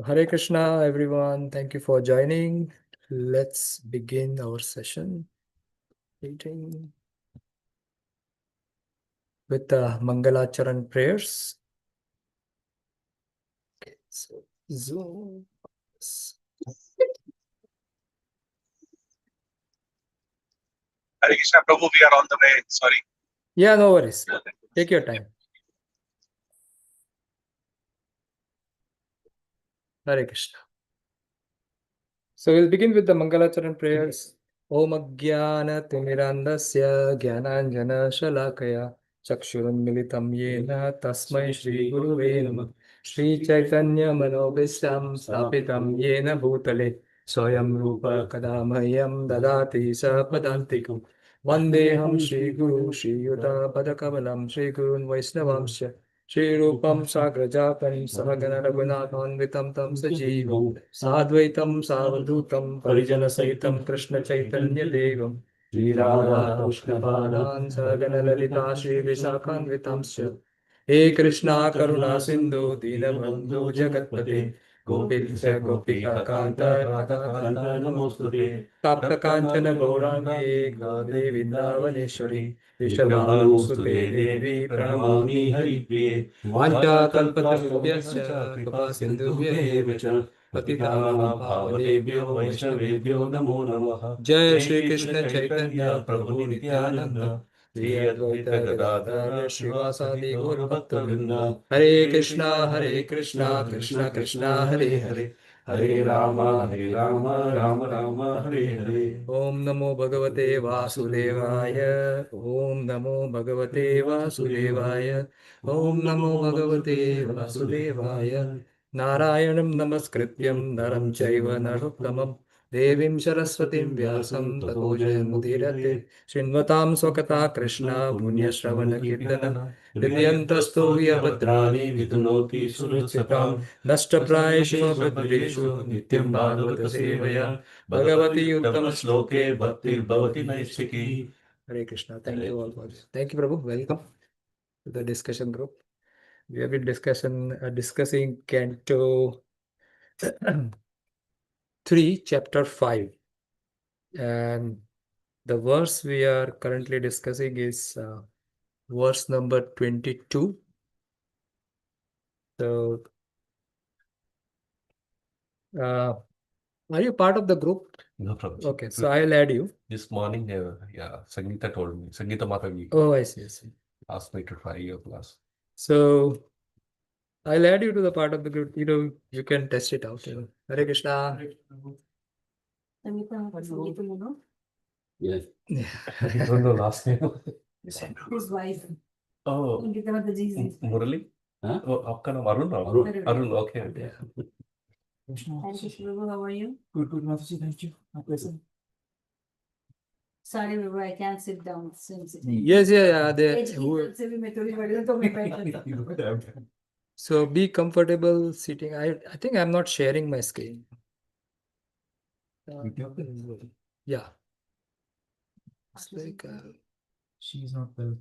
Hare Krishna, everyone. Thank you for joining. Let's begin our session meeting with the Mangalacharan prayers. Okay, so Zoom. Hare Krishna Prabhu, we are on the way. Sorry. Yeah, no worries. Take your time. Hare Krishna. So we'll begin with the Mangalacharan prayers. Om Ajnana Timirandasya Jnananjana Shalakaya Chakshurunmilitam Yena Tasmai Shri Guruve Namah Shri Chaitanya Manobhistam Stapitam Yena Bhutale Swayam Rupa Kadamahyam Dadati Sapadantikam Vandeham Shri Guru Shri Yuta Padakavalam Shri Gurun Vaisnavamsya Shri Rupam Sagrajatam Sahagana Raghunathanvitam Tam Sajivam Sadvaitam Savadutam Parijana Saitam Krishna Chaitanya Devam Shri Radha Krishna Padan Sahagana Lalita Shri Visakhanvitamsya He Krishna Karuna Sindhu Dinabandhu Jagatpate Gopisya Gopika Kanta Radha Kanta Namostute Tapta Kanchana Gaurangi Gade Vrindavaneshwari Vishvamanusute Devi Pranamami Haripriye Vancha Kalpatarubhyascha Kripa Sindhubhya Evacha Patitanam Bhavanebhyo Vaishnavebhyo Namo Namaha Jai Shri Krishna Chaitanya Prabhu Nityananda Shri Advaita Gadadhara Srivasadi Gaur Bhaktavrinda Hare Krishna Krishna Krishna Hare Hare Hare Rama Rama Rama Hare Hare Om Namo Bhagavate Vasudevaya Om Namo Bhagavate Vasudevaya Om Namo Bhagavate Vasudevaya Narayanam Namaskrityam Naram Chaiva Narottamam Devim Saraswatim Vyasam Tato Jayamudirate Srinvatam Swakata Krishna Punyashravana Kirtana Vidyantasto Vyabhadrani Vidunoti Suruchitam Nashtaprayeshu Bhadreshu Nityam Bhagavata Sevaya Bhagavati Uttama Shloke Bhakti Bhavati Naistiki. Hare Krishna. Thank you all for this. Thank you, Prabhu. Welcome to the discussion group. We have been discussing Canto 3, Chapter 5. And the verse we are currently discussing is verse number 22. So, are you part of the group? No problem. Okay, so I'll add you. This morning, Sangeeta told me, Sangeeta Mataji Oh, I see. asked me to try your class. So, I'll add you to the part of the group. You can test it out. Hare Krishna. Yes. I don't know last name. His wife. Oh, Murali? Huh? Oh, आपका नाम Arun? Arun, okay. Yeah. Thank you, Prabhu. How are you? Good, Mataji. Thank you. My pleasure. Sorry, Prabhu, I can't sit down. Yes, yeah. So be comfortable sitting. I think I'm not sharing my screen. Yeah. It's like she's not well.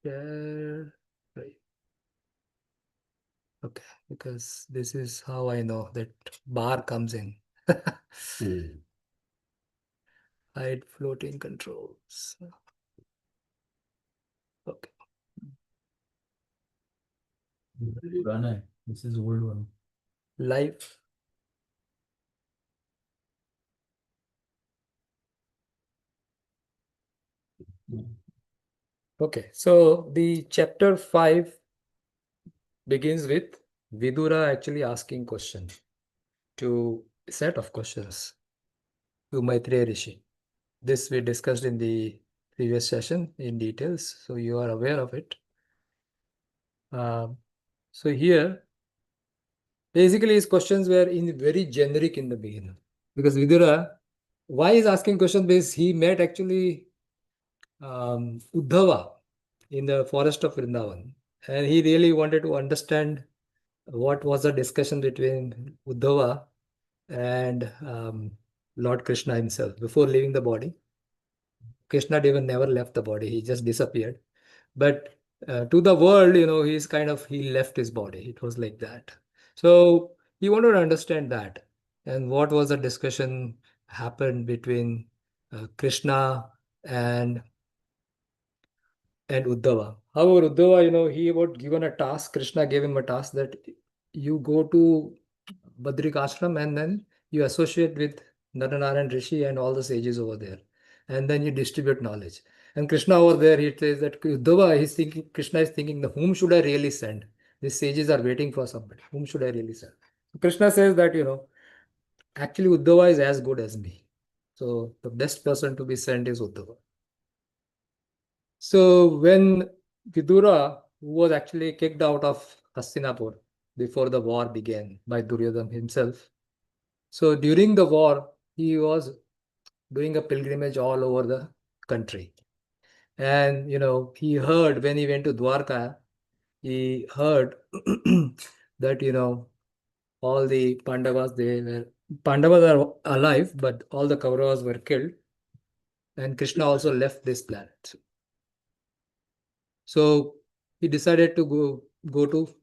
share. Right. Okay, because this is how I know that bar comes in. Hide floating controls. Okay. This is old one. Live. Okay, so the chapter 5 begins with Vidura actually asking question to a set of questions to Maitreya Rishi. This we discussed in the previous session in details, so you are aware of it. So here, basically his questions were very generic in the beginning. Because Vidura, why is asking questions? Because he met actually Uddhava in the forest of Vrindavan. And he really wanted to understand what was the discussion between Uddhava and Lord Krishna himself before leaving the body. Krishna even never left the body, he just disappeared. But to the world, he left his body. It was like that. So he wanted to understand that. And what was the discussion happened between Krishna and Uddhava. However, Uddhava, he was given a task. Krishna gave him a task that you go to Badrik Ashram and then you associate with Naranarayan Rishi and all the sages over there. And then you distribute knowledge. And Krishna over there, he says that Uddhava, Krishna is thinking, whom should I really send? These sages are waiting for somebody. Whom should I really send? Krishna says that, actually Uddhava is as good as me. So the best person to be sent is Uddhava. So when Vidura, who was actually kicked out of Hastinapur before the war began by Duryodhana himself, so during the war, he was doing a pilgrimage all over the country. And, he heard when he went to Dwarka, he heard that, all the Pandavas are alive, but all the Kauravas were killed. And Krishna also left this planet. So he decided to go to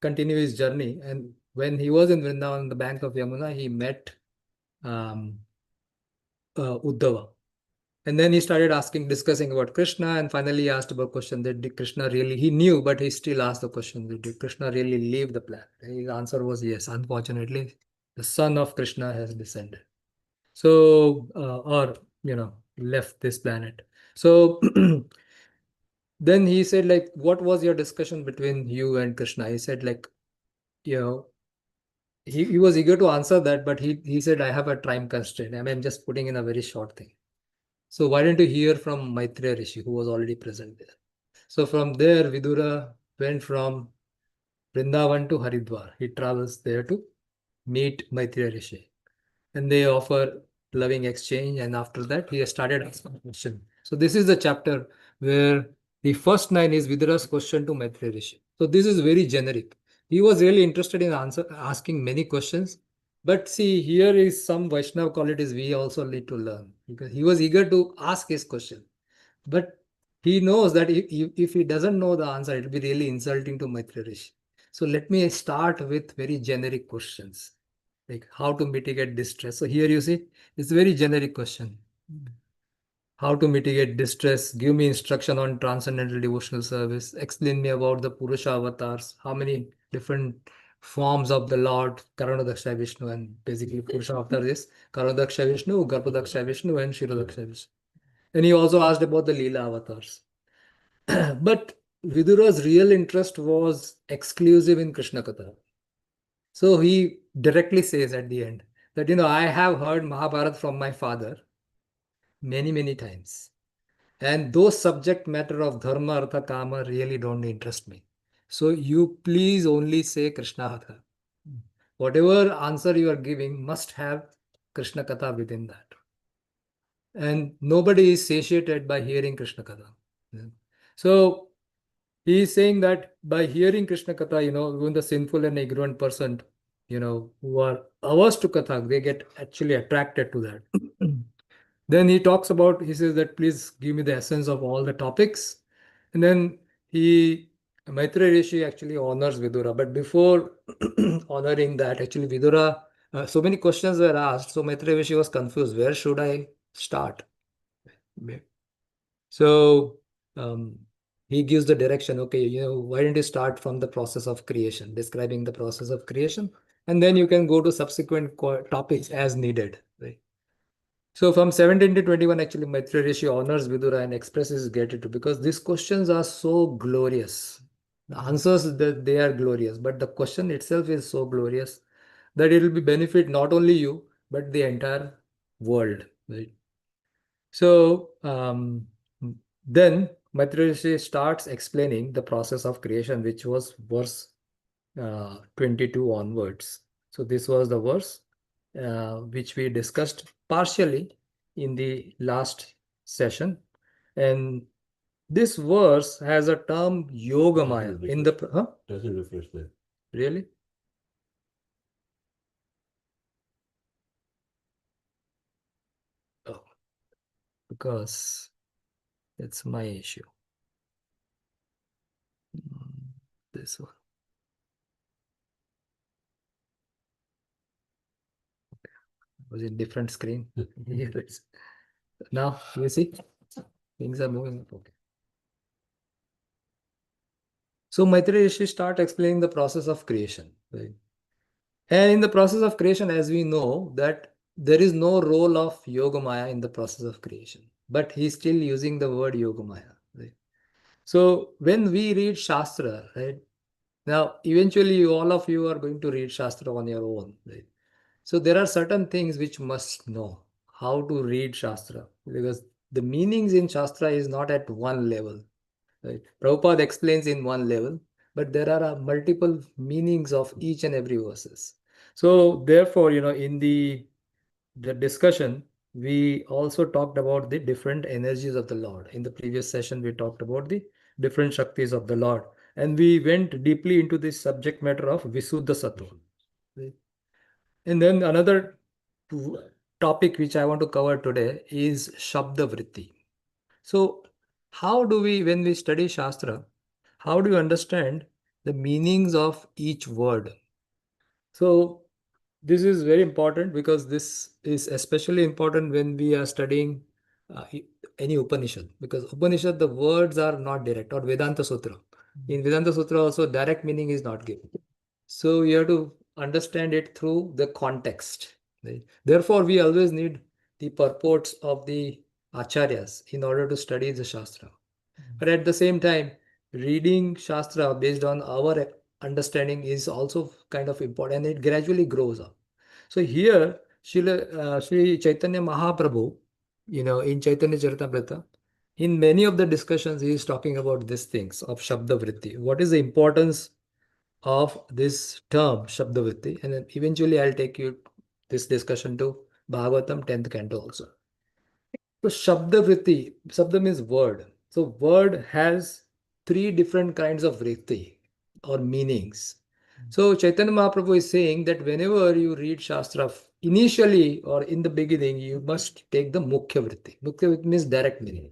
continue his journey. And when he was in Vrindavan on the bank of Yamuna, he met Uddhava. And then he started discussing about Krishna, and finally he asked about question that did Krishna really, he knew, but he still asked the question, did Krishna really leave the planet? His answer was yes. Unfortunately, the son of Krishna has descended. So, left this planet. So then he said, like, what was your discussion between you and Krishna? He said, like, he was eager to answer that, but he said, I have a time constraint. I mean, I'm just putting in a very short thing. So why don't you hear from Maitreya Rishi, who was already present there? So from there, Vidura went from Vrindavan to Haridwar. He travels there to meet Maitreya Rishi. And they offer loving exchange. And after that, he has started asking question. So this is the chapter where the first line is Vidura's question to Maitreya Rishi. So this is very generic. He was really interested in asking many questions. But see, here is some Vaishnava qualities we also need to learn, because he was eager to ask his question. But he knows that if he doesn't know the answer, it will be really insulting to Maitreya Rishi. So let me start with very generic questions, like how to mitigate distress. So here you see, it's a very generic question. How to mitigate distress, give me instruction on transcendental devotional service, explain me about the Purusha avatars, how many different forms of the Lord, Karanadaksha Vishnu, and basically Purusha avatar is Karanadaksha Vishnu, Garbhodaksha Vishnu, and Shirodaksha Vishnu. And he also asked about the Leela avatars. But Vidura's real interest was exclusive in Krishna Katha. So he directly says at the end that, I have heard Mahabharata from my father many, many times. And those subject matter of dharma, artha, kama really don't interest me. So you please only say Krishna Katha. Whatever answer you are giving must have Krishna Katha within that. And nobody is satiated by hearing Krishna Katha. So he is saying that by hearing Krishna Katha, even the sinful and ignorant person, who are averse to Katha, they get actually attracted to that. Then he talks about, he says that please give me the essence of all the topics. And then Maitreya Rishi actually honors Vidura. But before honoring that, actually Vidura, so many questions were asked. So Maitreya Rishi was confused. Where should I start? So he gives the direction. Okay, why don't you start from the process of creation, describing the process of creation, and then you can go to subsequent topics as needed. Right? So from 17 to 21, actually, Maitreya Rishi honors Vidura and expresses his gratitude because these questions are so glorious. The answers that they are glorious, but the question itself is so glorious that it will be benefit not only you but the entire world. Right? So then Maitreya Rishi starts explaining the process of creation, which was verse 22 onwards. So this was the verse which we discussed partially in the last session. And this verse has a term Yogamaya in the Doesn't refresh there. really? Oh, because it's my issue. this one. Was in different screen. Here it is. Now you see things are moving. Okay. So Maitreya Rishi start explaining the process of creation. Right? And in the process of creation, as we know, that there is no role of Yogamaya in the process of creation, but he's still using the word Yogamaya. Right? So when we read Shastra, right? Now, eventually, all of you are going to read Shastra on your own. Right? So there are certain things which must know how to read Shastra, because the meanings in Shastra is not at one level. Right? Prabhupada explains in one level, but there are multiple meanings of each and every verses. So therefore, in the discussion, we also talked about the different energies of the Lord. In the previous session, we talked about the different Shaktis of the Lord. And we went deeply into the subject matter of Visuddha Sattva. Right? And then another topic which I want to cover today is Shabda Vritti. So, how do we, when we study Shastra, how do you understand the meanings of each word? So, this is very important because this is especially important when we are studying any Upanishad, because Upanishad, the words are not direct, or Vedanta Sutra. In Vedanta Sutra also direct meaning is not given. So you have to understand it through the context. Right? Therefore, we always need the purports of the acharyas in order to study the Shastra. But at the same time, reading Shastra based on our understanding is also kind of important, and it gradually grows up. So here, Sri Chaitanya Mahaprabhu, in Chaitanya Charitamrita, in many of the discussions, he is talking about these things of Shabda Vritti. What is the importance of this term Shabdavritti, and then eventually I'll take you this discussion to Bhagavatam 10th canto also. So Shabdavritti, Shabda means word. So word has three different kinds of vritti or meanings. So Chaitanya Mahaprabhu is saying that whenever you read Shastra, initially or in the beginning, you must take the Mukhya Vritti. Mukhya Vritti means direct meaning.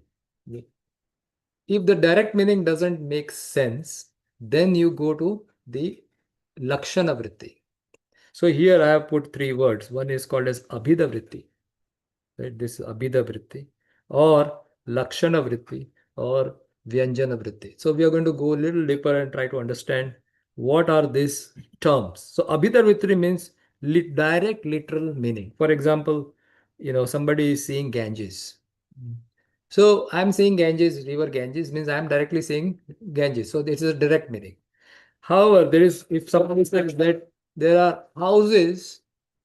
If the direct meaning doesn't make sense, then you go to the Lakshana Vritti. So here I have put three words. One is called as Abhida Vritti. Right? This is Abhida Vritti, or Lakshana Vritti, or Vyanjana Vritti. So we are going to go a little deeper and try to understand what are these terms. So Abhida Vritti means direct literal meaning. For example, somebody is seeing Ganges. So I'm saying Ganges, river Ganges means I'm directly saying Ganges. So this is a direct meaning. However, if somebody says that there are houses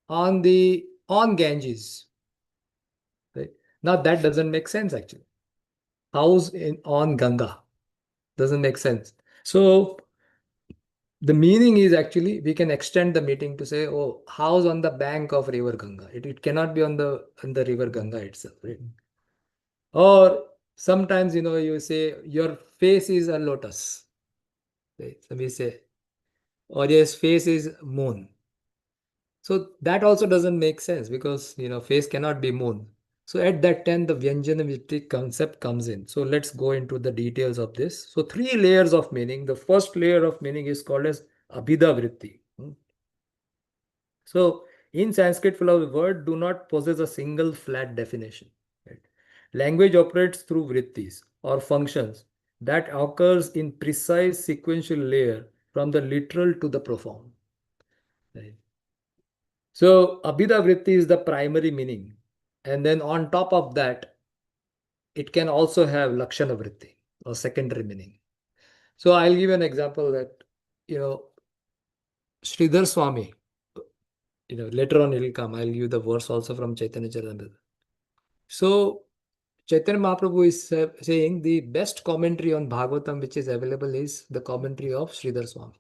on Ganges, right? Now that doesn't make sense actually. House on Ganga doesn't make sense. So the meaning is actually we can extend the meaning to say, oh, house on the bank of river Ganga. It cannot be on the river Ganga itself, right? Or sometimes you say your face is a lotus. Right? So we say, or his face is moon. So that also doesn't make sense because face cannot be moon. So at that time the Vyanjana concept comes in. So let's go into the details of this. So three layers of meaning. The first layer of meaning is called as Abhida Vritti. So in Sanskrit philosophy, word do not possess a single flat definition. Right? Language operates through vrittis or functions that occurs in precise sequential layer from the literal to the profound. Right? So Abhida Vritti is the primary meaning. And then on top of that, it can also have Lakshana Vritti or secondary meaning. So I'll give you an example that, Sridhar Swami, later on it will come. I'll give the verse also from Chaitanya Charitamrita. So Chaitanya Mahaprabhu is saying the best commentary on Bhagavatam which is available is the commentary of Sridhar Swami.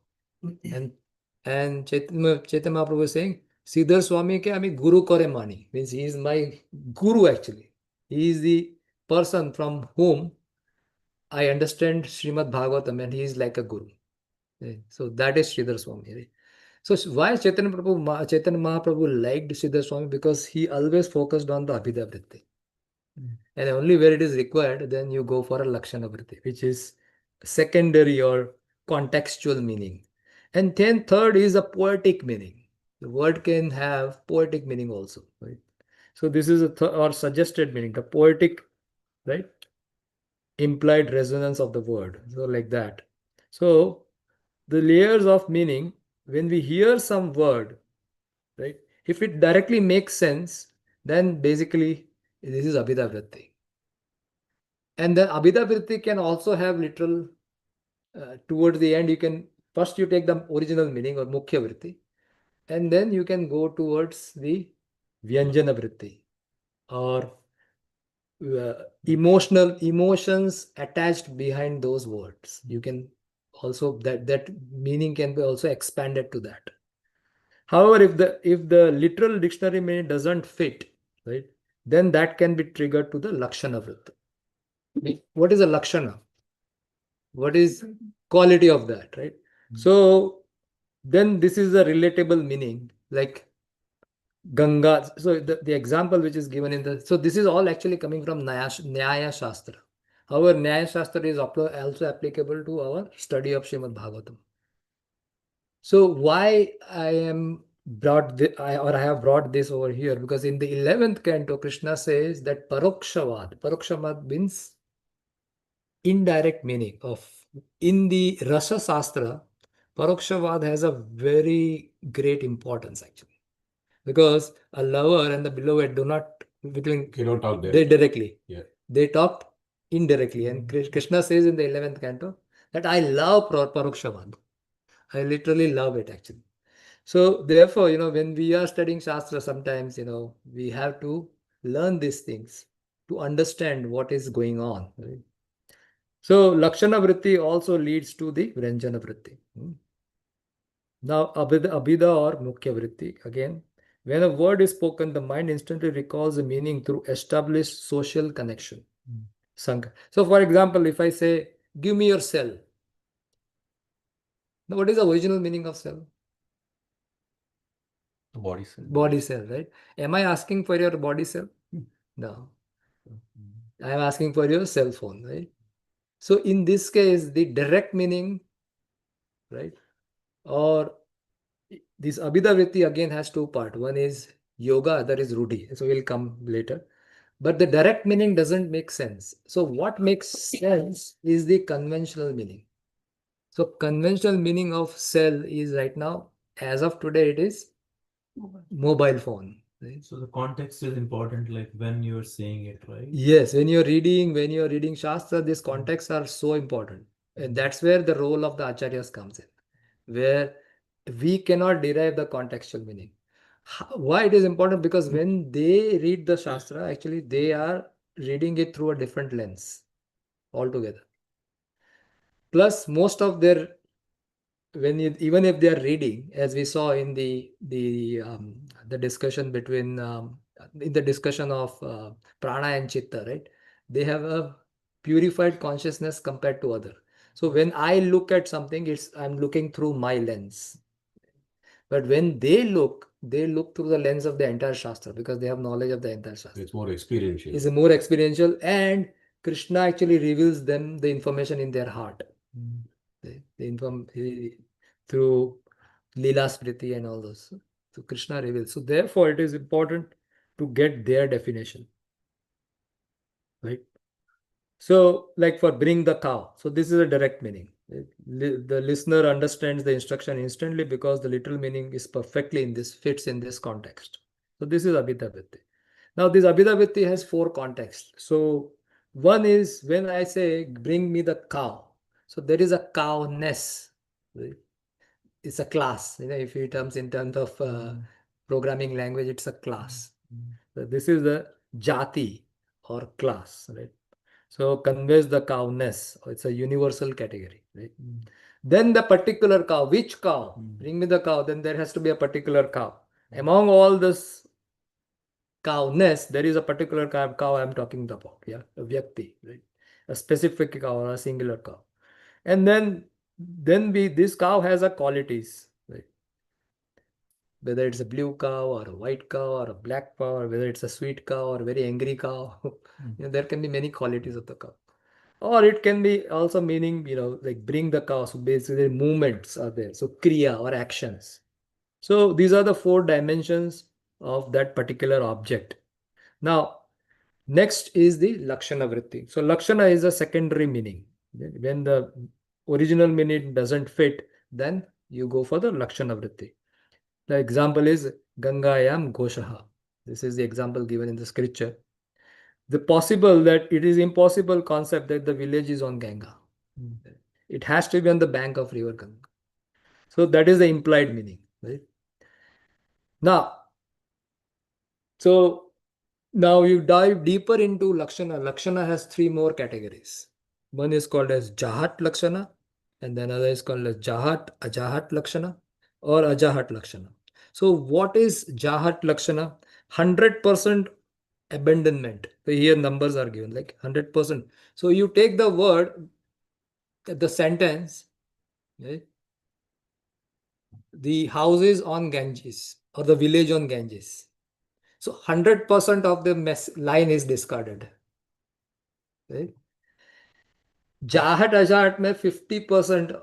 And Chaitanya Mahaprabhu is saying, Sridhar Swami ke ami guru kore mani. Means he is my guru actually. He is the person from whom I understand Srimad Bhagavatam, and he is like a guru. So that is Sridhar Swami. So why Chaitanya Mahaprabhu liked Sridhar Swami? Because he always focused on the Abhida Vritti. And only where it is required, then you go for a Lakshana Vritti, which is secondary or contextual meaning. And then third is a poetic meaning. The word can have poetic meaning also, right? So this is or suggested meaning, the poetic, right? Implied resonance of the word. So like that. So the layers of meaning, when we hear some word, right? If it directly makes sense, then basically this is Abhida Vritti. And the Abhida Vritti can also have literal, towards the end, you can first you take the original meaning or Mukhya Vritti, and then you can go towards the Vyanjana Vritti or emotions attached behind those words. You can also that meaning can be also expanded to that. However, if the literal dictionary meaning doesn't fit, right, then that can be triggered to the Lakshana Vritti. What is a Lakshana? What is quality of that, right? So then this is a relatable meaning, like Ganga. So the example which is given in so this is all actually coming from Nyaya Shastra. However, Nyaya Shastra is also applicable to our study of Srimad Bhagavatam. So why I am I have brought this over here, because in the 11th canto, Krishna says that Parokshavad means indirect meaning of, in the Rasa Shastra, Parokshavad has a very great importance actually, because a lover and the beloved do not between You don't talk there. they directly. Yeah. They talk indirectly, and Krishna says in the 11th canto that I love Parokshavad. I literally love it actually. So therefore, when we are studying Shastra, sometimes, we have to learn these things to understand what is going on. Right? So Lakshana Vritti also leads to the Vyanjana Vritti. Now Abhida or Mukhya Vritti, again, when a word is spoken, the mind instantly recalls the meaning through established social connection. Sanka. So for example, if I say, give me your cell. Now what is the original meaning of cell? Body cell. Body cell, right? Am I asking for your body cell? No. I am asking for your cell phone, right? So in this case, the direct meaning, right? Or this Abhida Vritti again has two parts. One is yoga, other is Rudhi. So we'll come later. But the direct meaning doesn't make sense. So what makes sense is the conventional meaning. So conventional meaning of cell is right now, as of today, it is mobile phone. Right? So the context is important, like when you're saying it, right? Yes, when you're reading Shastra, these contexts are so important. And that's where the role of the acharyas comes in, where we cannot derive the contextual meaning. Why it is important? Because when they read the Shastra, actually they are reading it through a different lens altogether. Plus, most of their, even if they are reading, as we saw in the discussion between in the discussion of prana and chitta, right? They have a purified consciousness compared to other. So when I look at something, I'm looking through my lens. But when they look through the lens of the entire Shastra, because they have knowledge of the entire Shastra. It's more experiential. It's more experiential, and Krishna actually reveals them the information in their heart. The inform through Leela Smriti and all those. So Krishna reveals. So therefore, it is important to get their definition. Right? So, like for bring the cow. So this is a direct meaning. The listener understands the instruction instantly because the literal meaning is perfectly fits in this context. So this is Abhida Vritti. Now this Abhida Vritti has four contexts. So one is when I say bring me the cow. So there is a cowness. Right? It's a class. If it comes in terms of programming language, it's a class. So this is the jati or class, right? So conveys the cowness. It's a universal category, right? Then the particular cow. Which cow? Bring me the cow. Then there has to be a particular cow. Among all this cowness, there is a particular cow I'm talking about. Yeah, a vyakti, right? A specific cow or a singular cow. And then this cow has a qualities, right? Whether it's a blue cow or a white cow or a black cow, or whether it's a sweet cow or a very angry cow. There can be many qualities of the cow. Or it can be also meaning, like bring the cow. So basically movements are there. So kriya or actions. So these are the 4 dimensions of that particular object. Now, next is the Lakshana Vritti. So Lakshana is a secondary meaning. When the original meaning doesn't fit, then you go for the Lakshana Vritti. The example is Gangayam Goshaha. This is the example given in the scripture. The possible that it is impossible concept that the village is on Ganga. It has to be on the bank of river Ganga. So that is the implied meaning. Right? Now, so now you dive deeper into Lakshana. Lakshana has 3 more categories. One is called as Jahat Lakshana, and then another is called as Jahat, Ajahat Lakshana, or Ajahat Lakshana. So what is Jahat Lakshana? 100% abandonment. So here numbers are given like 100%. So you take the word, the sentence, right? The houses on Ganges or the village on Ganges. So 100% of the line is discarded. Right? Jahat Ajahat mein 50%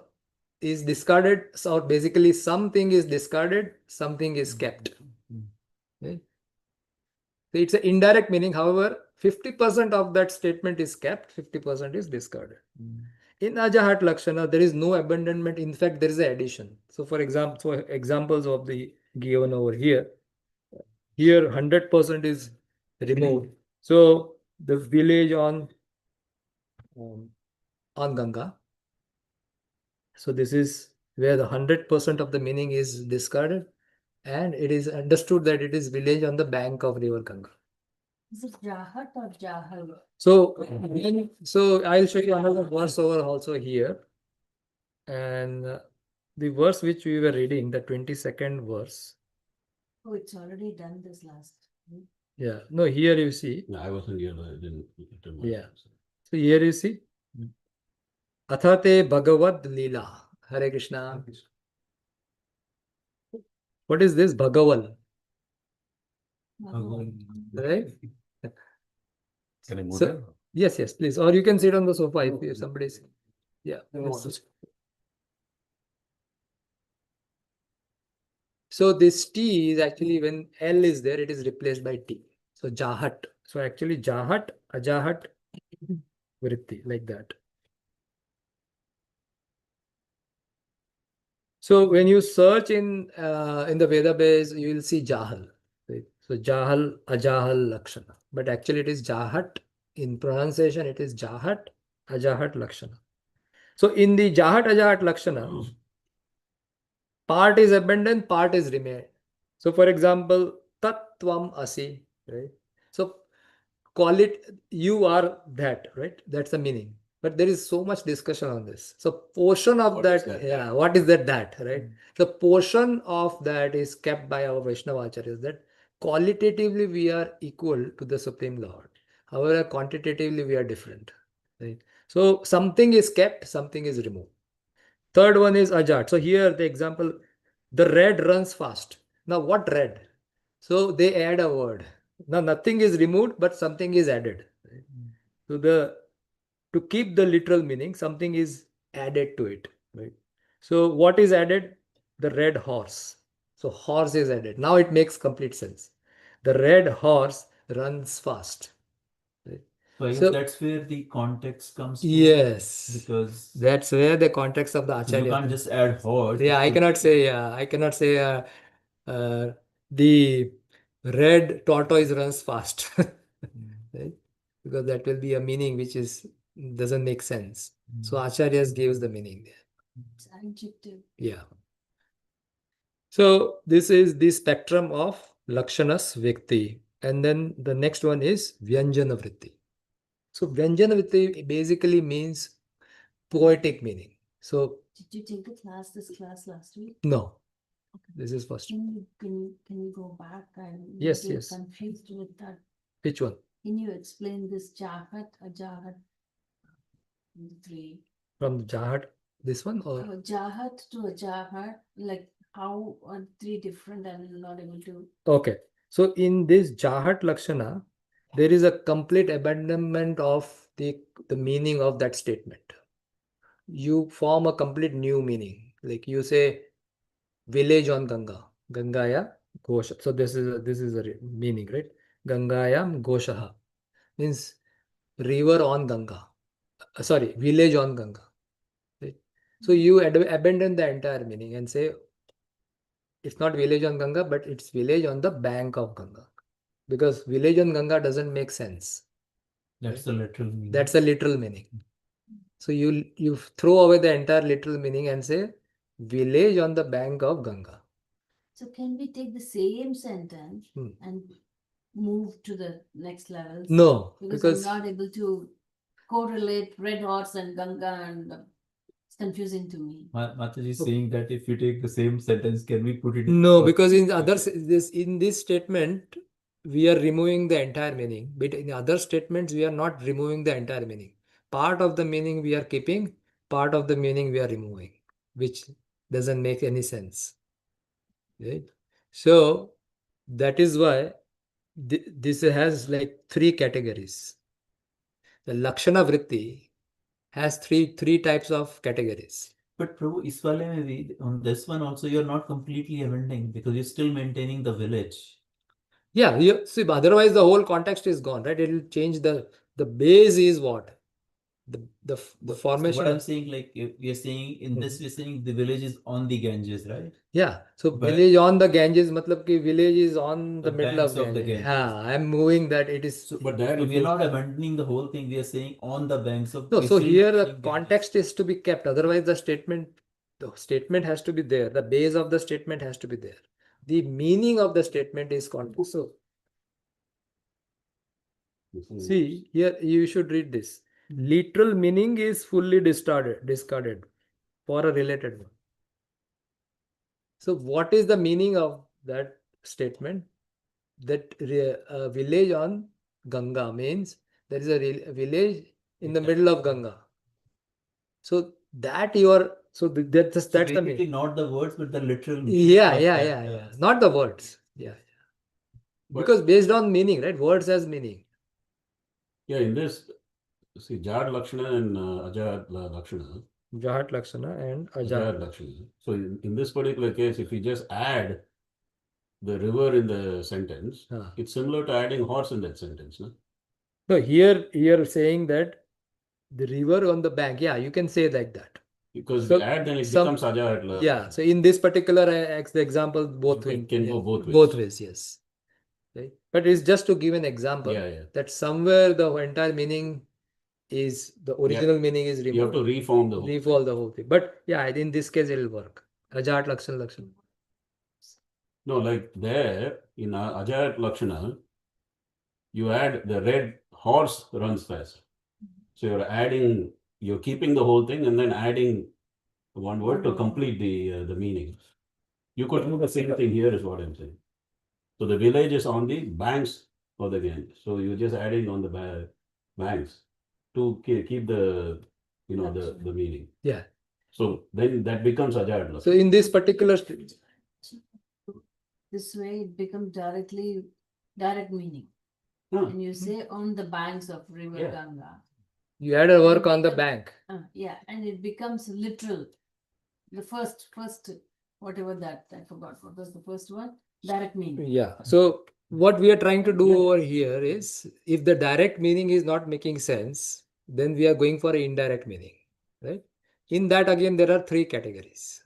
is discarded. So basically something is discarded, something is kept. Right? So it's an indirect meaning. However, 50% of that statement is kept, 50% is discarded. In Ajahat Lakshana, there is no abandonment. In fact, there is an addition. So for example, examples of the given over here, 100% is removed. So the village on Ganga. So this is where the 100% of the meaning is discarded, and it is understood that it is village on the bank of river Ganga. Is it Jahat or Jahal? So I'll show you another verse over also here, and the verse which we were reading, the 22nd verse. Oh, it's already done this last. Yeah, no, here you see. No, I wasn't here. I didn't look at them. Yeah. So here you see. Athate Bhagavad Leela. Hare Krishna. What is this? Bhagavan. Right? Can I move So, there? yes, please. Or you can sit on the sofa if somebody's. Yeah. So this T is actually when L is there, it is replaced by T. So Jahat. So actually Jahat, Ajahat, Vritti, like that. So when you search in the Veda base, you will see Jahal. Right? So Jahal, Ajahal, Lakshana. But actually it is Jahat. In pronunciation, it is Jahat, Ajahat, Lakshana. So in the Jahat, Ajahat, Lakshana, part is abandoned, part is remained. So for example, Tattvam Asi, right? So call it you are that, right? That's the meaning. But there is so much discussion on this. So portion of What is that, that? yeah, what is that, right? The portion of that is kept by our Vaishnava acharyas that qualitatively we are equal to the Supreme Lord. However, quantitatively we are different. Right? So something is kept, something is removed. Third one is Ajat. So here the example, the red runs fast. Now what red? So they add a word. Now nothing is removed, but something is added. So to keep the literal meaning, something is added to it. Right? So what is added? The red horse. So horse is added. Now it makes complete sense. The red horse runs fast. Right? So I guess So- that's where the context comes from. Yes. Because That's where the context of the so you acharya. can't just add horse. Yeah, I cannot say. The red tortoise runs fast, right? Because that will be a meaning which doesn't make sense. So Acharyas gives the meaning there. It's adjective. Yeah. So this is the spectrum of Lakshanas Vikti. And then the next one is Vyanjana Vritti. So Vyanjana Vritti basically means poetic meaning. So Did you take this class last week? no, this is first. Can you go back? I'm Yes, little yes. confused with that. Which one? Can you explain this Jahat, Ajahat? The three. From the Jahat, this one or? Jahat to Ajahat, like how are three different? I'm not able to. Okay. So in this Jahat Lakshana, there is a complete abandonment of the meaning of that statement. You form a complete new meaning. Like you say, village on Ganga, Gangaya Gosha. So this is a meaning, right? Gangayam Goshaha means river on Ganga. Sorry, village on Ganga. Right? So you abandon the entire meaning and say it's not village on Ganga, but it's village on the bank of Ganga. Because village on Ganga doesn't make sense. That's the literal meaning. That's a literal meaning. So you throw away the entire literal meaning and say village on the bank of Ganga. So can we take the same sentence Hmm. and move to the next levels? No, Because because I'm not able to correlate Red Horse and Ganga, and it's confusing to me. Mataji is saying that if you take the same sentence, can we put it no, because in this statement we are removing the entire meaning, but in other statements we are not removing the entire meaning. Part of the meaning we are keeping, part of the meaning we are removing, which doesn't make any sense. Right? So that is why this has like three categories. The Lakshana Vritti has three types of categories. But Prabhu, इस वाले में भी on this one also you're not completely amending because you're still maintaining the village. Yeah, you see, otherwise the whole context is gone, right? It will change the base is what? The So formation. what I'm saying, like we are saying in this, we're saying the village is on the Ganges, right? Yeah, so But- village on the Ganges, matlab ki village is on the The middle banks of of the Ganges. Ganges. Yeah, I'm moving that it is. So, But there so if we are you- not abandoning the whole thing. We are saying on the banks of. No, we're so still here the saying Ganges. context is to be kept. Otherwise, the statement has to be there. The base of the statement has to be there. The meaning of the statement is context. So see here, you should read this. Literal meaning is fully discarded for a related one. So what is the meaning of that statement? That village on Ganga means there is a village in the middle of Ganga. So that you are that's So the meaning. basically not the words but the literal meaning Yeah, of yeah, that, yeah, yeah. Not the words. Yeah. But- Because based on meaning, right? Words has meaning. Yeah, in this, see, Jad Lakshana and Ajad Lakshana, Jahat Lakshana and Ajad Ajat. Lakshana. So in this particular case, if you just add the river in the sentence, Ah. it's similar to adding horse in that sentence, no? No, here saying that the river on the bank. Yeah, you can say like that. Because So if you add, then it some- becomes Ajad Lakshana. Yeah. So in this particular the example, both It can go both ways. Both ways, yes. Right? But it's just to give an example Yeah, yeah. that somewhere the entire meaning is the original meaning is removed. You have to reform the whole. Reform the whole thing. But yeah, in this case it will work. Ajat Lakshana. No, like there in Ajat Lakshana, you add the red horse runs fast. So you're keeping the whole thing and then adding one word to complete the meaning. You could do the same thing here, is what I'm saying. So the village is on the banks of the Ganges. So you're just adding on the banks to keep the the meaning. Yeah. So then that becomes Ajad Lakshana. So in this particular This way it becomes direct meaning. Huh. And you say on the banks of River Yeah. Ganga. you had a work on the bank. Yeah, and it becomes literal. The first, whatever that, I forgot, what was the first one? Direct meaning. Yeah. So what we are trying to do Yeah. over here is if the direct meaning is not making sense, then we are going for an indirect meaning. Right? In that again, there are three categories.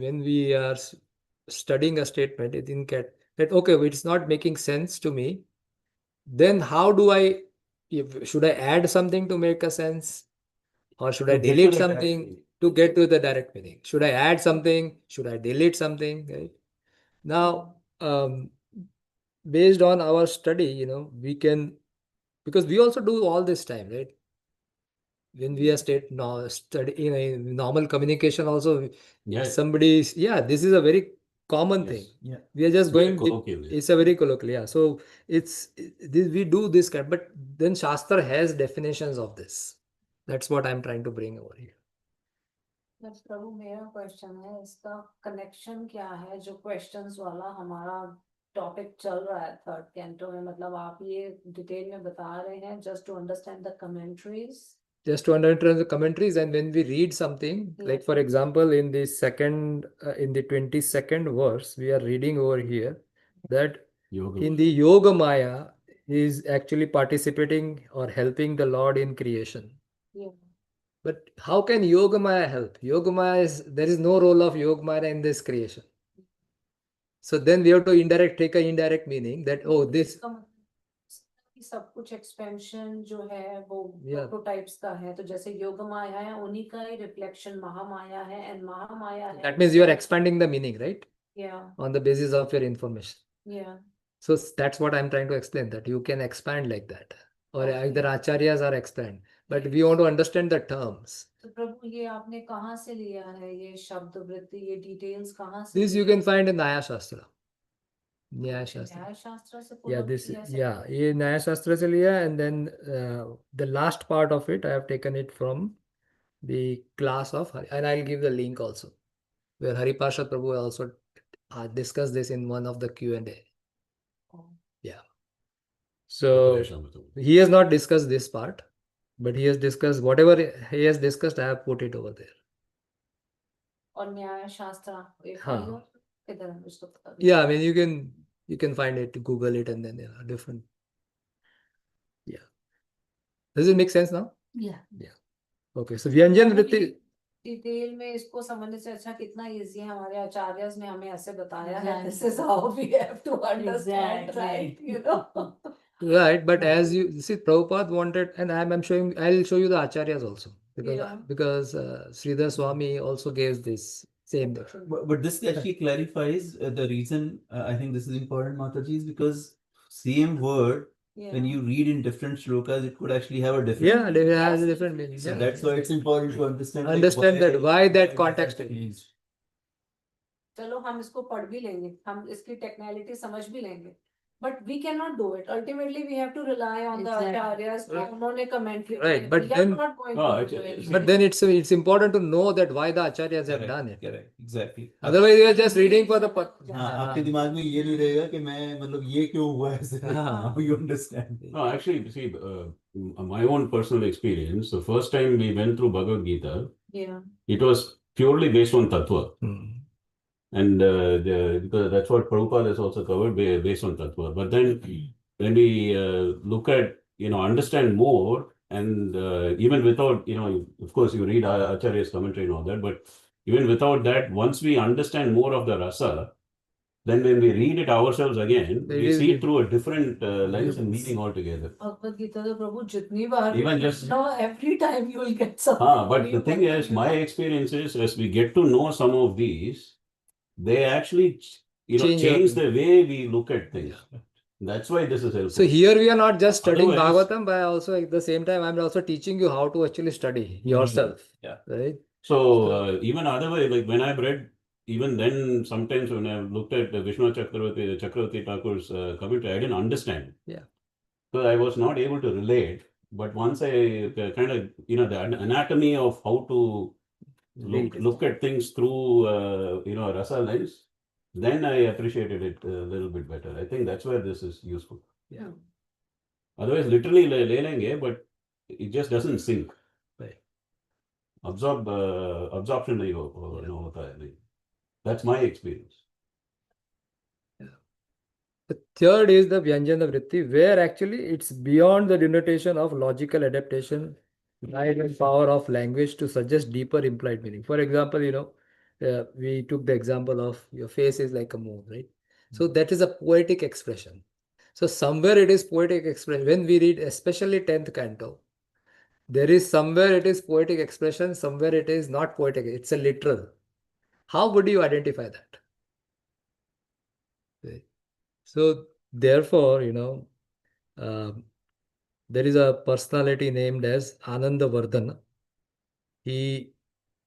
When we are studying a statement, it in that okay, it's not making sense to me. Then how do should I add something to make a sense? Or should I To get to delete the direct something meaning. to get to the direct meaning? Should I add something? Should I delete something? Right? Now, based on our study, we can, because we also do all this time, right? When we are study in normal communication, also Yeah. this is a very common Yes. thing. Yeah. We are just Very going. colloquial, yeah. It's a very colloquial, yeah. So we do this kind, but then Shastra has definitions of this. That's what I'm trying to bring over here. बस प्रभु मेरा question है इसका connection क्या है जो questions वाला हमारा topic चल रहा है थर्ड कैंटो में, मतलब आप ये डिटेल में बता रहे हैं just to understand the commentaries. Just to understand the commentaries, and when we read something, like for example, in the second, in the 22nd verse, we are reading over here that Yoga. in the Yoga Maya is actually participating or helping the Lord in creation. Yeah. But how can Yoga Maya help? Yoga Maya is, there is no role of Yoga Maya in this creation. So then we have to take an indirect meaning that, oh, this, इसका मतलब कि सब कुछ expansion जो है वो Yeah. Prototypes का है, तो जैसे योग माया है उन्हीं का ही रिफ्लेक्शन महामाया है, एंड महामाया है. that means you are expanding the meaning, right? Yeah, On the basis of your information. yeah. So that's what I'm trying to explain, that you can expand like that. Or Okay. either acharyas are expand. But we want to understand the terms. तो प्रभु ये आपने कहाँ से लिया है, ये शब्द वृत्ति, ये डिटेल्स कहाँ से This you लिया? can find in Nyaya Shastra. Nyaya Shastra. न्याय शास्त्र से Yeah, पुनः this, लिया से- yeah, ये Nyaya Shastra se liya, and then the last part of it, I have taken it from the class of Hari, and I'll give the link also, where Hari Parshad Prabhu also discussed this in one of the Q&A. Oh. Yeah. So Upadeshamrita. he has not discussed this part, but he has discussed whatever he has discussed. I have put it over there. और न्याय शास्त्र एक हाँ. और किधर है उसको पता नहीं. Yeah, I mean you can find it, Google it, and then there are different. Yeah. Does it make sense now? Yeah. Okay. So Vyanjan Vritti. Detail में इसको समझने से अच्छा कितना इजी है, हमारे आचार्यस ने हमें ऐसे बताया है, this is how we have to understand, right, you know. Right, but as you see, Prabhupada wanted, and I'm showing, I'll show you the acharyas also, because Yeah. because Sridhar Swami also gives this same. But this actually clarifies the reason I think this is important, Mataji, is because same word, Yeah. when you read in different shlokas, it could actually have a different. Yeah, it has a Yes. different meaning. So Yeah. that's why it's important to understand. like, Understand that why that context that is. is. चलो हम इसको पढ़ भी लेंगे, हम इसकी technicality समझ भी लेंगे, but we can not do it. Ultimately we have to rely on the Exactly. आचार्यस, उन्होंने commentary Right, but we are then- not going No, to do it's- it. But then it's important to know that why the acharyas have Correct, done it. correct, exactly. Otherwise, you are just reading for the. हाँ, आपके दिमाग में ये नहीं रहेगा कि मैं मतलब ये क्यों हुआ ऐसे. हाँ. Now you understand. No, actually, see, my own personal experience, the first time we went through Bhagavad Gita, Yeah. it was purely based on Tattva. Hmm. And because that's what Prabhupada has also covered based on Tattva. But then when we look at, understand more, and even without, of course, you read Acharya's commentary and all that, but even without that, once we understand more of the rasa, then when we read it ourselves again, It we is see it good. through a different lens and Yes. meaning altogether. Bhagavad Gita तो प्रभु जितनी बार Even just- no, every time you will get something. But new, the thing is, you my know. experience is, as we get to know some of these, they actually, Change change your- the way we look at things. Yeah. That's why this is helpful. So here we are not just studying Otherwise- Bhagavatam, but also at the same time, I'm also teaching you how to actually study yourself. Yeah. Right. So even otherwise, like when I've read, even then, sometimes when I've looked at the Vishnu Chakravarti Thakur's commentary, I didn't understand. Yeah. So I was not able to relate. But once I kind of, the anatomy of how to Read it. look at things through, a rasa lens, then I appreciated it a little bit better. I think that's where this is useful. Yeah. Otherwise, literally le lenge, but it just doesn't sink. Right. Absorption nahi hota hai, nahi. That's my experience. The third is the Vyanjana Vritti, where actually it's beyond the denotation of logical adaptation, right, and power of language to suggest deeper implied meaning. For example, we took the example of your face is like a moon, right? So that is a poetic expression. So somewhere it is poetic expression. When we read, especially 10th canto, there is somewhere it is poetic expression, somewhere it is not poetic, it's a literal. How would you identify that? Right. So therefore, there is a personality named as Anandavardhana. He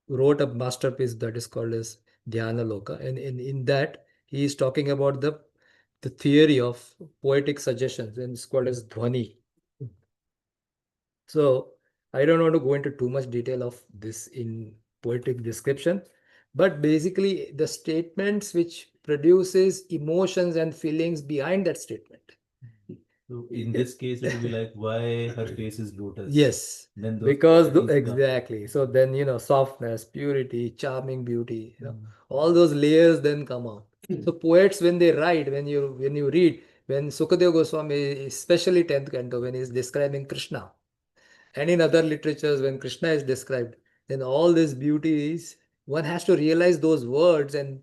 wrote a masterpiece that is called as Dhyana Loka, and in that he is talking about the theory of poetic suggestions, and it's called as Dhwani. So I don't want to go into too much detail of this in poetic description, but basically the statements which produces emotions and feelings behind that statement. So in this case, it will be like, why her face is lotus? Yes, Then those because qualities come. exactly. So then, softness, purity, charming beauty, all those layers then come out. So poets, when they write, when you read, when Sukadeva Goswami, especially 10th canto, when he's describing Krishna, and in other literatures, when Krishna is described, then all this beauty is, one has to realize those words and,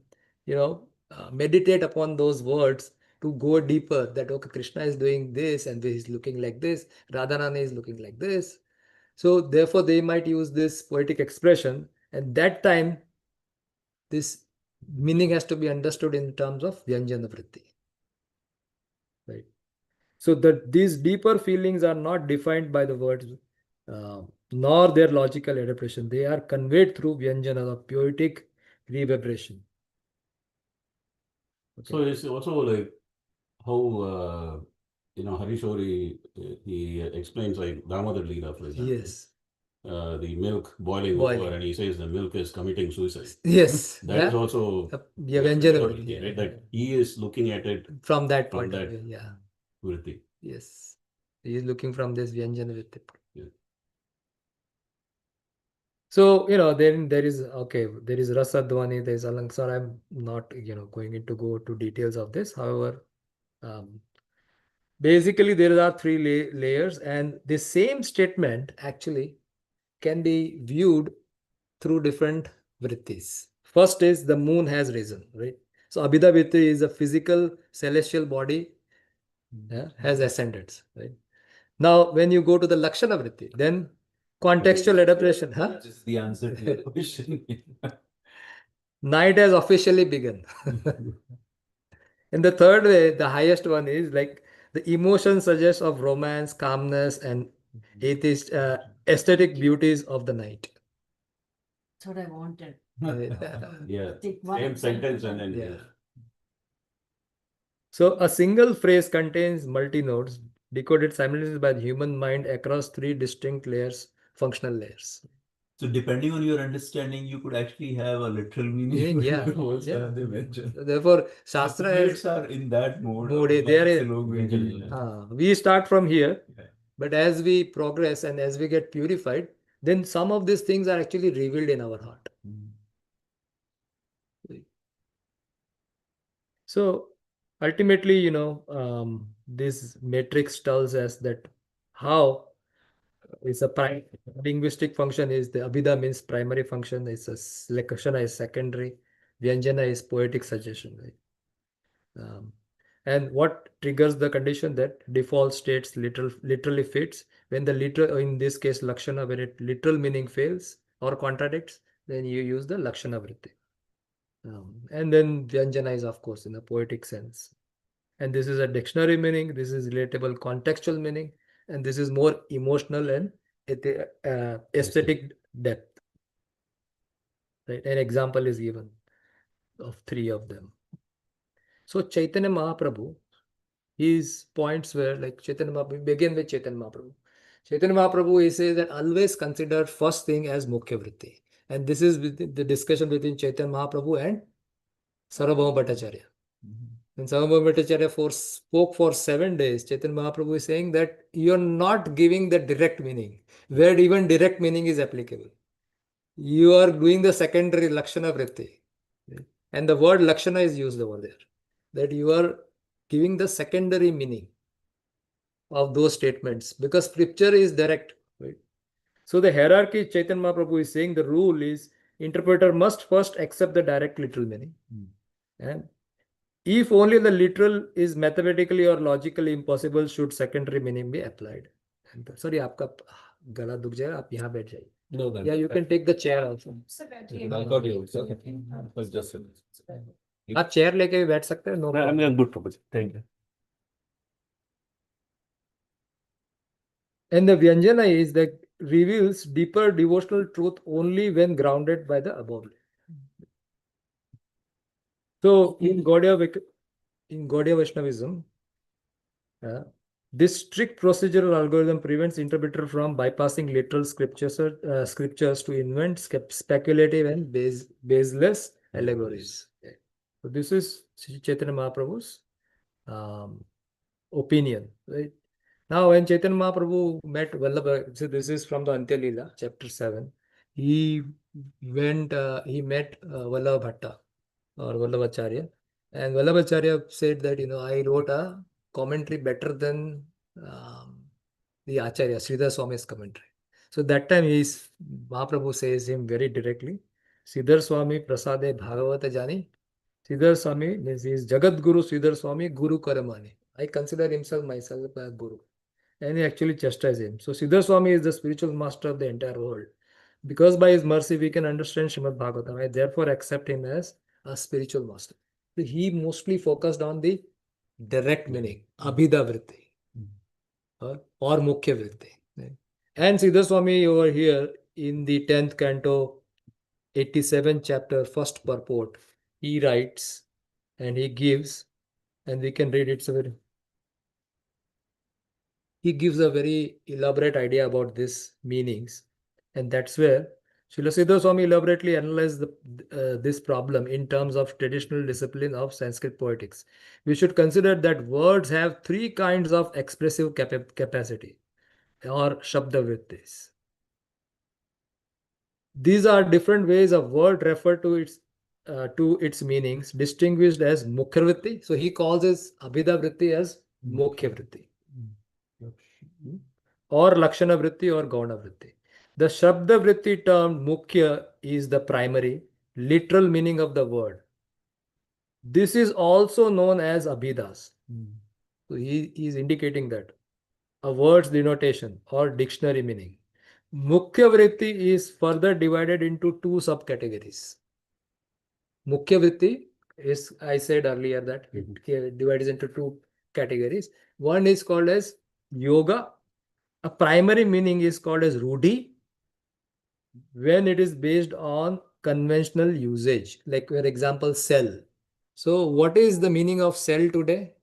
meditate upon those words to go deeper, that, okay, Krishna is doing this and he's looking like this, Radharani is looking like this. So therefore, they might use this poetic expression, and that time, this meaning has to be understood in terms of Vyanjana Vritti. Right. So that these deeper feelings are not defined by the words, nor their logical adaptation. They are conveyed through Vyanjana, of poetic reverberation. Okay. So it's also like how Harishori he explains like Damodar Leela, for example. Yes. The milk boiling over, and he says the milk is committing suicide. Yes. That is also Vyanjana Vritti, Vritti, right? That he is looking at it from that from point of that view. Yeah. Vritti. Yes. He is looking from this Vyanjana Vritti. Yeah. So, then there is Rasadvani, there is Alankar. I'm not, going into go to details of this. However, basically there are three layers, and the same statement actually can be viewed through different vrittis. First is the moon has risen, right? So Abhida vritti is a physical celestial body, has ascended, right? Now, when you go to the Lakshana vritti, then contextual adaptation, That is the answer to your question. night has officially begun. In the third way, the highest one is like the emotion suggests of romance, calmness, and aesthetic beauties of the night. That's what I wanted. Yeah. Take one Same sentence and sentence. then Yeah. So a single phrase contains multi-nodes decoded simultaneously by the human mind across three distinct layers, functional layers. So depending on your understanding, you could actually have a literal meaning. Yeah. They mentioned. So therefore, Shastra Poets is are in that mode. they are in. we start from here, Yeah. but as we progress and as we get purified, then some of these things are actually revealed in our heart. So ultimately, this matrix tells us that how is a linguistic function is the Abhida means primary function, is Lakshana is secondary, Vyanjana is poetic suggestion, right? And what triggers the condition that default states literally fits when the literal, in this case Lakshana, when it literal meaning fails or contradicts, then you use the Lakshana vritti. And then Vyanjana is of course in a poetic sense. And this is a dictionary meaning, this is relatable contextual meaning, and this is more emotional and aesthetic depth. Right? An example is given of three of them. So Chaitanya Mahaprabhu, his points were like Chaitanya Mahaprabhu, begin with Chaitanya Mahaprabhu. Chaitanya Mahaprabhu, he says that always consider first thing as Mukhya Vritti. And this is the discussion between Chaitanya Mahaprabhu and Sarvabhauma Bhattacharya. When Sarvabhauma Bhattacharya spoke for 7 days, Chaitanya Mahaprabhu is saying that you are not giving the direct meaning, where even direct meaning is applicable. You are doing the secondary Lakshana Vritti. And the word Lakshana is used over there. That you are giving the secondary meaning of those statements because scripture is direct. Right? So the hierarchy Chaitanya Mahaprabhu is saying the rule is interpreter must first accept the direct literal meaning. And if only the literal is mathematically or logically impossible, should secondary meaning be applied. And sorry, आपका गला दुख जाएगा, आप यहाँ बैठ जाइए. No, then. Yeah, you can take the chair also. आप chair लेके भी बैठ सकते हो. No problem. I'm good proposal. Thank you. And the Vyanjana is that reveals deeper devotional truth only when grounded by the above. So in Gaudiya Vaishnavism, this strict procedural algorithm prevents interpreter from bypassing literal scriptures to invent speculative and baseless allegories. So this is Sri Chaitanya Mahaprabhu's opinion, right? Now, when Chaitanya Mahaprabhu met Vallabha, so this is from the Antya Leela, chapter 7. He he met Vallabha Bhatta or Vallabhacharya, and Vallabhacharya said that, I wrote a commentary better than the Acharya, Sridhar Swami's commentary. So that time Mahaprabhu says him very directly, Sridhar Swami Prasade Bhagavata Jani. Sridhar Swami means he is Jagat Guru Sridhar Swami Guru Karamani. I consider myself a Guru. And he actually chastised him. So Sridhar Swami is the spiritual master of the entire world. Because by his mercy we can understand Srimad Bhagavatam. I therefore accept him as a spiritual master. So he mostly focused on the direct meaning, Abhida Vritti or Mukhya Vritti. And Sridhar Swami over here in the 10th canto, 87th chapter, first purport, he writes and he gives, and we can read it. He gives a very elaborate idea about these meanings, and that's where Srila Siddha Swami elaborately analyzed this problem in terms of traditional discipline of Sanskrit poetics. We should consider that words have three kinds of expressive capacity or shabdavrittis. These are different ways of word refer to its meanings, distinguished as mukhya vritti. So he calls his abhida vritti as mukhya vritti, or lakshana vritti or gauna vritti. The shabda vritti term mukhya is the primary, literal meaning of the word. This is also known as abhidas. So he is indicating that a word's denotation or dictionary meaning. Mukhya vritti is further divided into two subcategories. Mukhya vritti is, I said earlier that it divides into two categories. One is called as yoga. A primary meaning is called as rudhi when it is based on conventional usage, like for example, cell. So what is the meaning of cell today?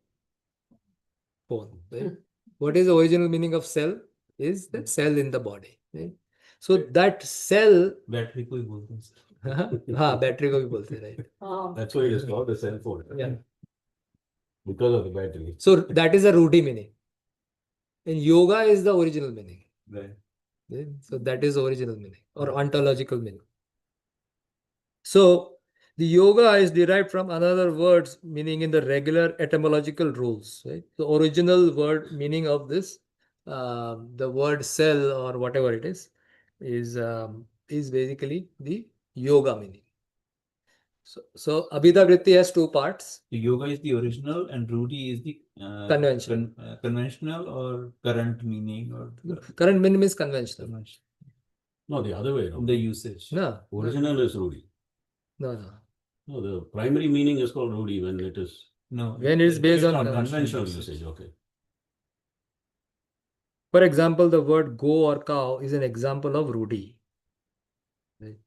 Phone. Right? What is the original meaning of cell? Is the cell in the body. Right? So that cell, battery को ही बोलते हैं sir. हाँ battery को भी बोलते हैं, right? That's why it is called the cell phone. Yeah. Because of the battery. So that is a rudhi meaning. And yoga is the original meaning. Right. Right? So that is original meaning or ontological meaning. So the yoga is derived from another words meaning in the regular etymological rules. Right? The original word meaning of this, the word cell or whatever it is basically the yoga meaning. So Abhida Vritti has two parts. The yoga is the original and Rudy is the Conventional. Conventional or current meaning or Current meaning is conventional. conventional. No, the other way In around. the usage. No, Original is Rudy. no. No, the primary meaning is called Rudy when it is No. When it's based on conventional usage. Okay. For example, the word go or cow is an example of rudi. Right?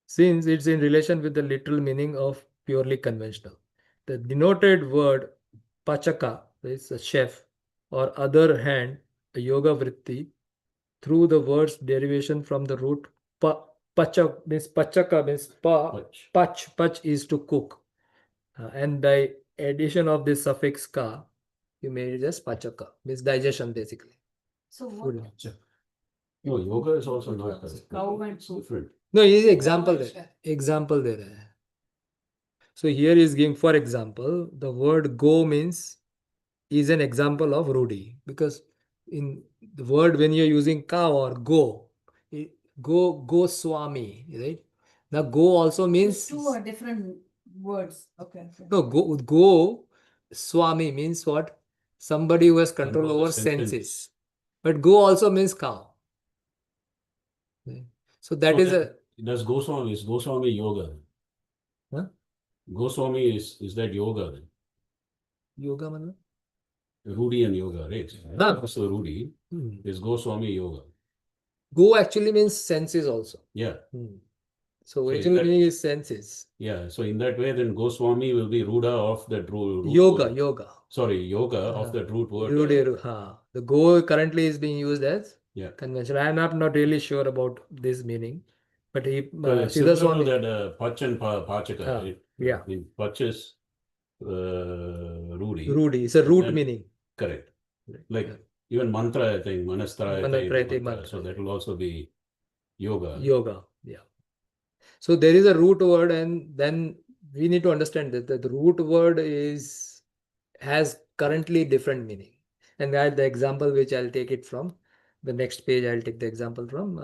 Since it's in relation with the literal meaning of purely conventional. The denoted word pachaka is a chef, or other hand, a yoga vritti, through the word's derivation from the root pachaka means pach is to cook. And by addition of this suffix ka, you made it as pachaka, means digestion basically. So what? Food. No, yoga is also not Cow and it's soup. different. No, ये example there. Example there है. So here is giving, for example, the word go means is an example of rudi, because in the word when you're using cow or go, go swami, right? Now go also means Two are different words. Okay. no go swami means what? Somebody who has control Control over the senses. senses. But go also means cow. Right? So that So is that- Does Goswami yoga? Huh? Goswami is that yoga then? yoga मतलब? Rudy and yoga, right? No. So Rudy is Goswami yoga. Go actually means senses also. Yeah. So So original that- meaning is senses. Yeah. So in that way, then Goswami will be Ruda of that root. Yoga. Sorry, yoga of that root word. The go currently is being used as Yeah. conventional. I am not really sure about this meaning. But he So it's Siddha similar to Swami, that Pach and Pachaka, Ah, right? yeah. In Pach is Rudi. Rudi, it's a and root then- meaning. Correct. Right, Like yeah. even mantra, I think, manastra, Manatraiti mantra. So mantra. that will also be yoga. Yoga, yeah. So there is a root word, and then we need to understand that the root word has currently different meaning. And the example which I'll take it from the next page, I'll take the example from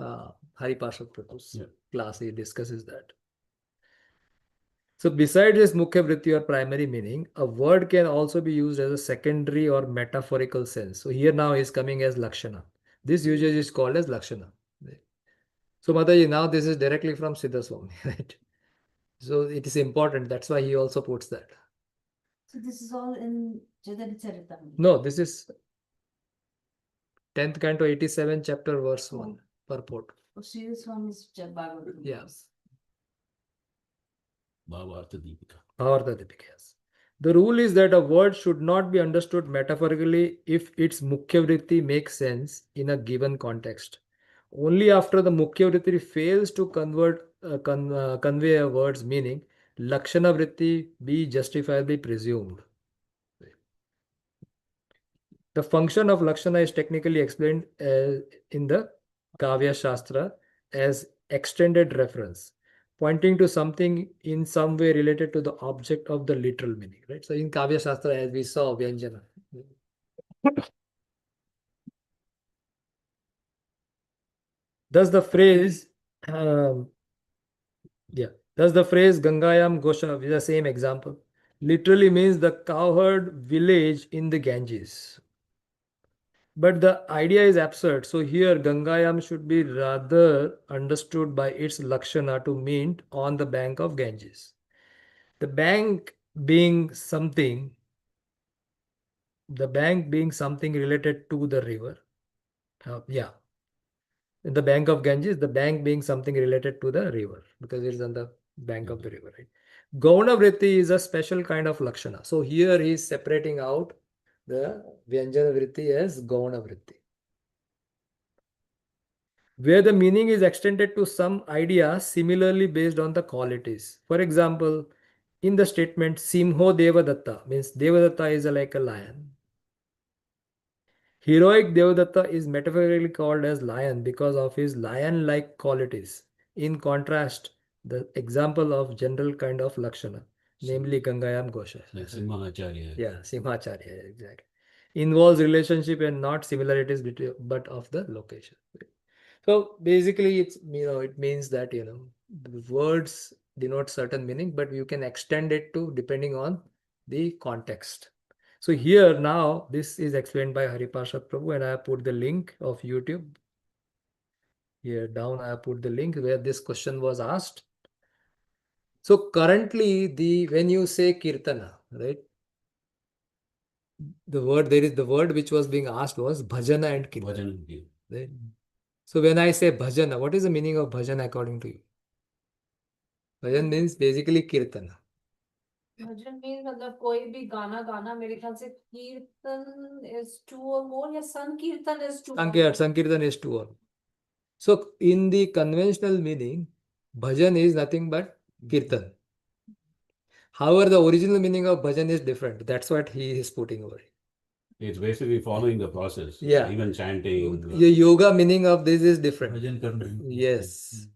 Hari Parshad Prabhu's Yeah. class. He discusses that. So besides its mukhya vritti or primary meaning, a word can also be used as a secondary or metaphorical sense. So here now is coming as lakshana. This usage is called as lakshana. So Mataji, now this is directly from Siddha Swami, right? So it is important. That's why he also puts that. So this is all in Chaitanya Charitamrita. No, this is 10th canto 87 chapter verse 1 purport. Oh, Sri Swami's Bhagavatam. Yes. Bhavartha Deepika. Bhavartha Dipika, yes. The rule is that a word should not be understood metaphorically if its mukhya vritti makes sense in a given context. Only after the mukhya vritti fails to convey a word's meaning, lakshana vritti be justifiably presumed. The function of lakshana is technically explained in the Kavya Shastra as extended reference, pointing to something in some way related to the object of the literal meaning. Right. So in Kavya Shastra, as we saw, Vyanjana. Thus the phrase, um, thus the phrase Gangayam Gosha is the same example. Literally means the cowherd village in the Ganges. But the idea is absurd. So here Gangayam should be rather understood by its Lakshana to mean on the bank of Ganges. The bank being something related to the river. In the bank of Ganges, the bank being something related to the river because it is on the bank of the river, right? Gauna Vritti is a special kind of Lakshana. So here he is separating out the Vyanjana Vritti as Gauna Vritti, where the meaning is extended to some idea similarly based on the qualities. For example, in the statement Simho Devadatta means Devadatta is like a lion. Heroic Devadatta is metaphorically called as lion because of his lion-like qualities. In contrast, the example of general kind of Lakshana, namely Gangayam Gosha. Like Simhacharya. Yeah, Simhacharya, exactly. Involves relationship and not similarities between, but of the location. So basically, it means that the words denote certain meaning, but you can extend it to depending on the context. So here now this is explained by Haripashad Prabhu, and I have put the link of YouTube. Here down I have put the link where this question was asked. So currently when you say Kirtana, right? The word which was being asked was Bhajana and Kirtana. Bhajan. Right? So when I say Bhajana, what is the meaning of Bhajana according to you? Bhajan means basically Kirtana. Bhajan mean मतलब कोई भी गाना गाना मेरे ख्याल से कीर्तन is two or more या संकीर्तन is two or more. Sankirtan is two or more. So in the conventional meaning, bhajan is nothing but kirtan. However, the original meaning of bhajan is different. That's what he is putting over here. It's basically following the process. Yeah. Even chanting. The yoga meaning of this is different. Bhajan karna. Yes.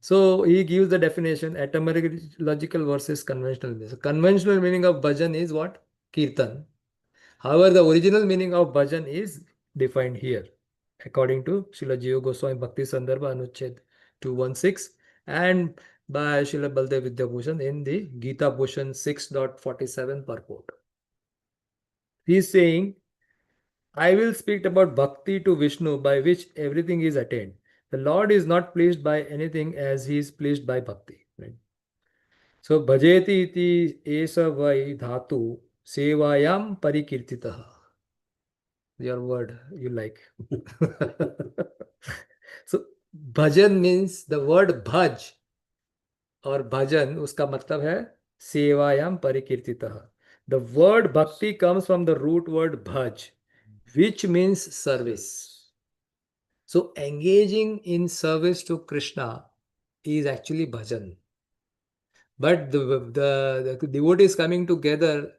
So he gives the definition etymological versus conventional meaning. So conventional meaning of bhajan is what? Kirtan. However, the original meaning of bhajan is defined here according to Srila Jiva Goswami Bhakti Sandarbha Anuched 216 and by Srila Baldev Vidyabhushan in the Gita Bhushan 6.47 purport. He is saying, I will speak about bhakti to Vishnu by which everything is attained. The Lord is not pleased by anything as he is pleased by bhakti. Right? So, bhajeti iti esa vai dhatu sevayam parikirtitaha. Your word you like. So, bhajan means the word bhaj or bhajan, uska matlab hai sevayam parikirtitaha. The word bhakti comes from the root word bhaj, which means service. So engaging in service to Krishna is actually bhajan. But the devotees coming together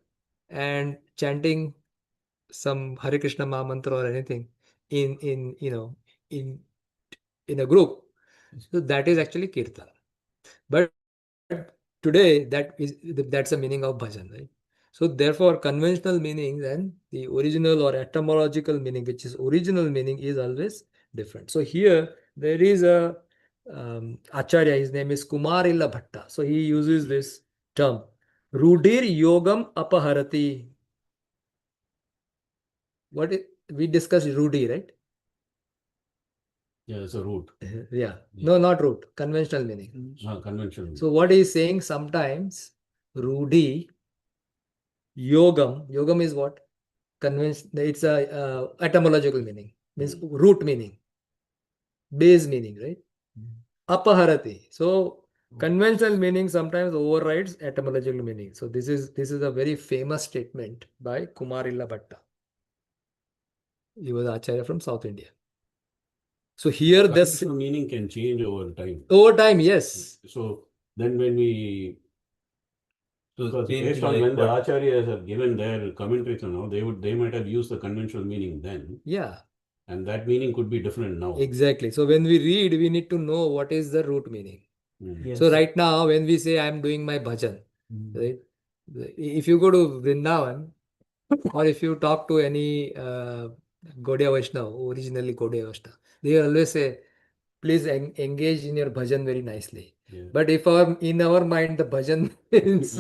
and chanting some Hare Krishna Maha Mantra or anything in in in a group, so that is actually kirtan. But today that's the meaning of bhajan, right? So therefore, conventional meaning and the original or etymological meaning, which is original meaning, is always different. So here there is a acharya. His name is Kumarilla Bhatta. So he uses this term, Rudir Yogam Apaharati. We discussed Rudi, right? Yeah, it's a root. Yeah. No, not root. Conventional meaning. Conventional. So what he's saying, sometimes Rudi, Yogam is what? It's a etymological meaning, means root meaning, base meaning, right? Apaharati. So conventional meaning sometimes overrides etymological meaning. So this is a very famous statement by Kumarilla Bhatta. He was Acharya from South India. So here this Conventional meaning can change over time. over time, yes. So then when we So because same based thing on like when the what- acharyas have given their commentaries and all, they might have used the conventional meaning then, Yeah, and that meaning could be different now. exactly. So when we read, we need to know what is the root meaning. Yes. So right now, when we say I'm doing my bhajan, right? If you go to Vrindavan, or if you talk to any Gaudiya Vaishnava, originally Gaudiya Vaishnava, they always say, please engage in your bhajan very nicely. Yeah. But if in our mind the bhajan means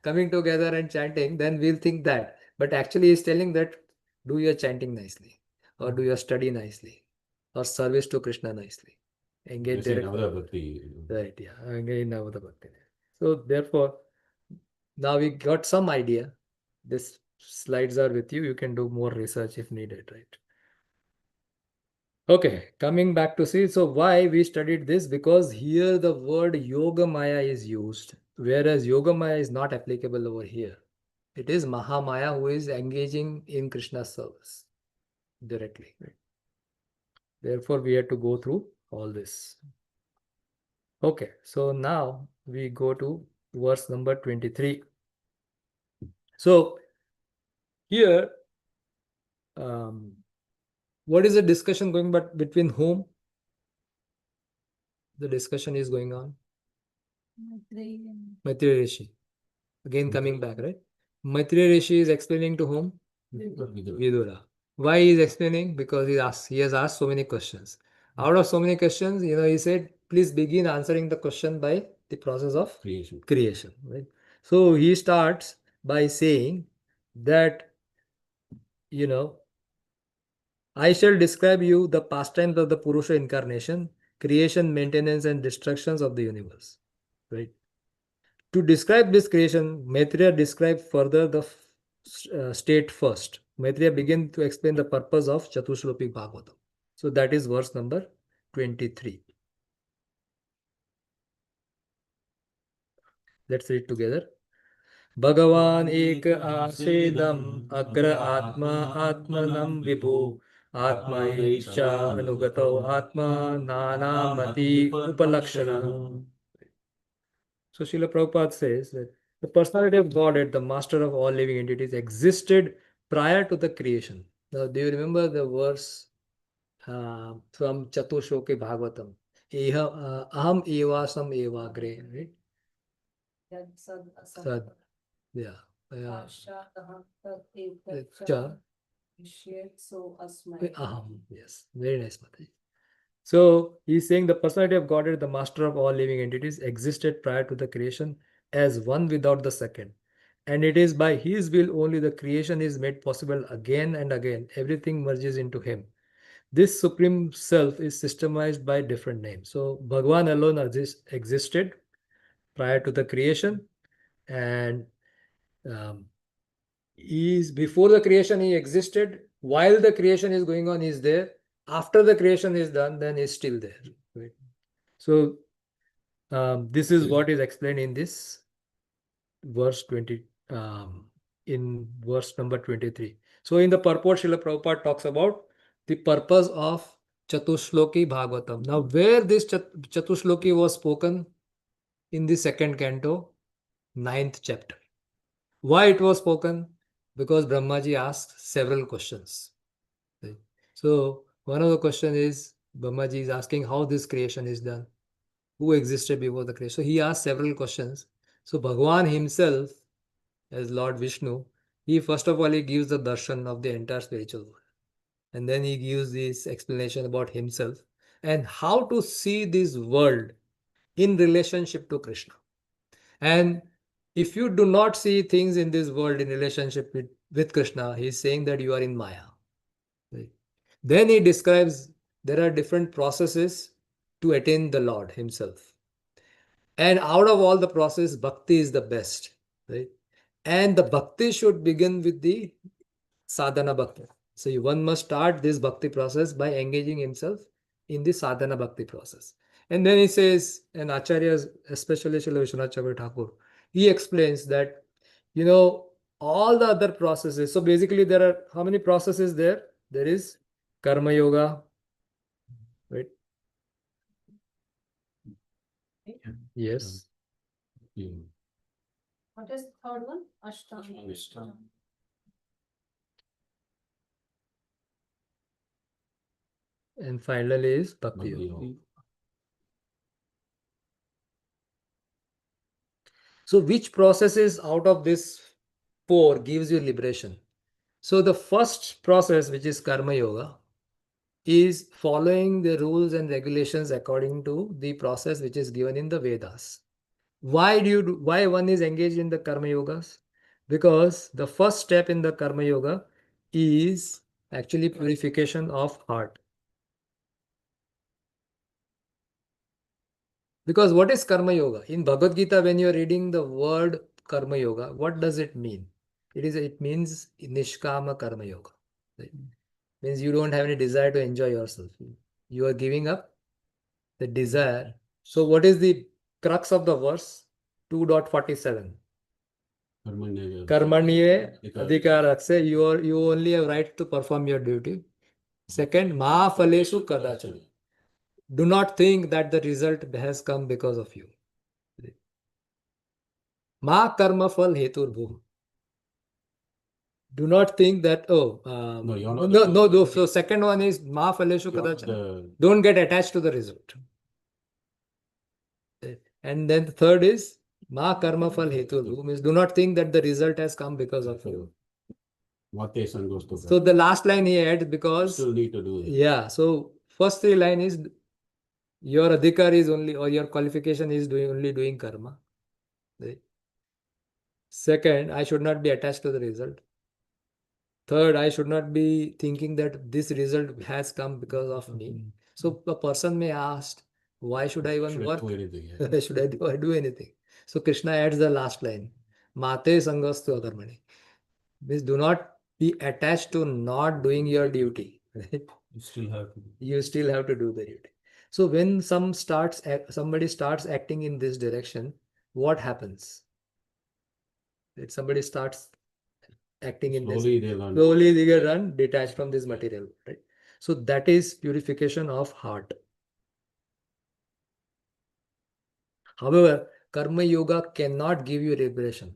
coming together and chanting, then we'll think that. But actually, he's telling that do your chanting nicely, or do your study nicely, or service to Krishna nicely. Engage They say direct. Navada Bhakti. Right, yeah. Engage in Navada Bhakti. So therefore, now we got some idea. These slides are with you. You can do more research if needed, right? Okay, coming back to see, so why we studied this? Because here the word Yoga Maya is used, whereas Yoga Maya is not applicable over here. It is Mahamaya who is engaging in Krishna's service directly. Right? Therefore, we had to go through all this. Okay, so now we go to verse number 23. So here, what is the discussion going between whom? The discussion is going on. Maitreya Rishi. Again coming back, right? Maitreya Rishi is explaining to whom? Vidura. Why he is explaining? Because he has asked so many questions. Out of so many questions, he said, please begin answering the question by the process of creation. Right? So he starts by saying that, I shall describe you the pastimes of the Purusha incarnation, creation, maintenance, and destructions of the universe. Right? To describe this creation, Maitreya describes further the state first. Maitreya begins to explain the purpose of Chatushloki Bhagavatam. So that is verse number 23. Let's read together. Bhagavan ek asedam agra atma atmanam vibhu atma isha anugato atma nanamati upalakshana. So Srila Prabhupada says that the personality of Godhead, the master of all living entities, existed prior to the creation. Now, do you remember the verse from Chatushoke Bhagavatam? Aham evasam evagre, right? Sad. Yeah. Aham. Yes. Very nice, Mataji. So he's saying the personality of Godhead, the master of all living entities, existed prior to the creation as one without the second. And it is by his will only the creation is made possible again and again. Everything merges into him. This supreme self is systemized by different names. So Bhagwan alone existed prior to the creation, and before the creation he existed. While the creation is going on, he's there. After the creation is done, then he's still there. Right? So this is what is explained in this verse 20, in verse number 23. So in the purport, Srila Prabhupada talks about the purpose of Chatushloki Bhagavatam. Now, where this Chatushloki was spoken? In the second canto, 9th chapter. Why it was spoken? Because Brahmaji asked several questions. Right? So, one of the questions is Brahmaji is asking how this creation is done, who existed before the creation. So, he asked several questions. So, Bhagwan himself, as Lord Vishnu, he first of all he gives the darshan of the entire spiritual world. And then he gives this explanation about himself and how to see this world in relationship to Krishna. And if you do not see things in this world in relationship with Krishna, he is saying that you are in Maya. Right? Then he describes there are different processes to attain the Lord himself. And out of all the process, bhakti is the best. Right? And the bhakti should begin with the sadhana bhakti. So one must start this bhakti process by engaging himself in the sadhana bhakti process. And then he says, and Acharyas, especially Srila Vishwanath Chakravarti Thakur, he explains that, all the other processes. So basically there are, how many processes there? There is karma yoga, right? Yes. Yeah. What is the third one? Ashtanga. And finally is bhakti Bhakti yoga. yoga. So which processes out of this four gives you liberation? So the first process, which is karma yoga, is following the rules and regulations according to the process which is given in the Vedas. Why one is engaged in the karma yogas? Because the first step in the karma yoga is actually purification of heart. Because what is karma yoga? In Bhagavad Gita, when you are reading the word karma yoga, what does it mean? It means nishkama karma yoga. Right? Means you don't have any desire to enjoy yourself. You are giving up the desire. So what is the crux of the verse? 2.47. Karmaniye adhikarakse. You only have right to perform your duty. Second, ma phaleshu kadachana. Do not think that the result has come because of you. Ma karma phal hetur bhu. Do not think that, no. So second one is ma phaleshu kadachana. Don't get attached to the result. And then the third is ma karma phal hetur bhu, means do not think that the result has come because of you. So the last line he adds because still need to do it. Yeah. So first three line is your adhikar is only, or your qualification is only doing karma. Right? Second, I should not be attached to the result. Third, I should not be thinking that this result has come because of me. So a person may ask, why should I even Should I work? do anything? Yeah. Should I do anything? So Krishna adds the last line, Mate sangastu agarmani. Means do not be attached to not doing your duty. Right? You still have to. You still have to do the duty. So when somebody starts acting in this direction, what happens? If somebody starts acting in this, Slowly they learn. slowly they get run detached from this material, right? So that is purification of heart. However, karma yoga cannot give you liberation.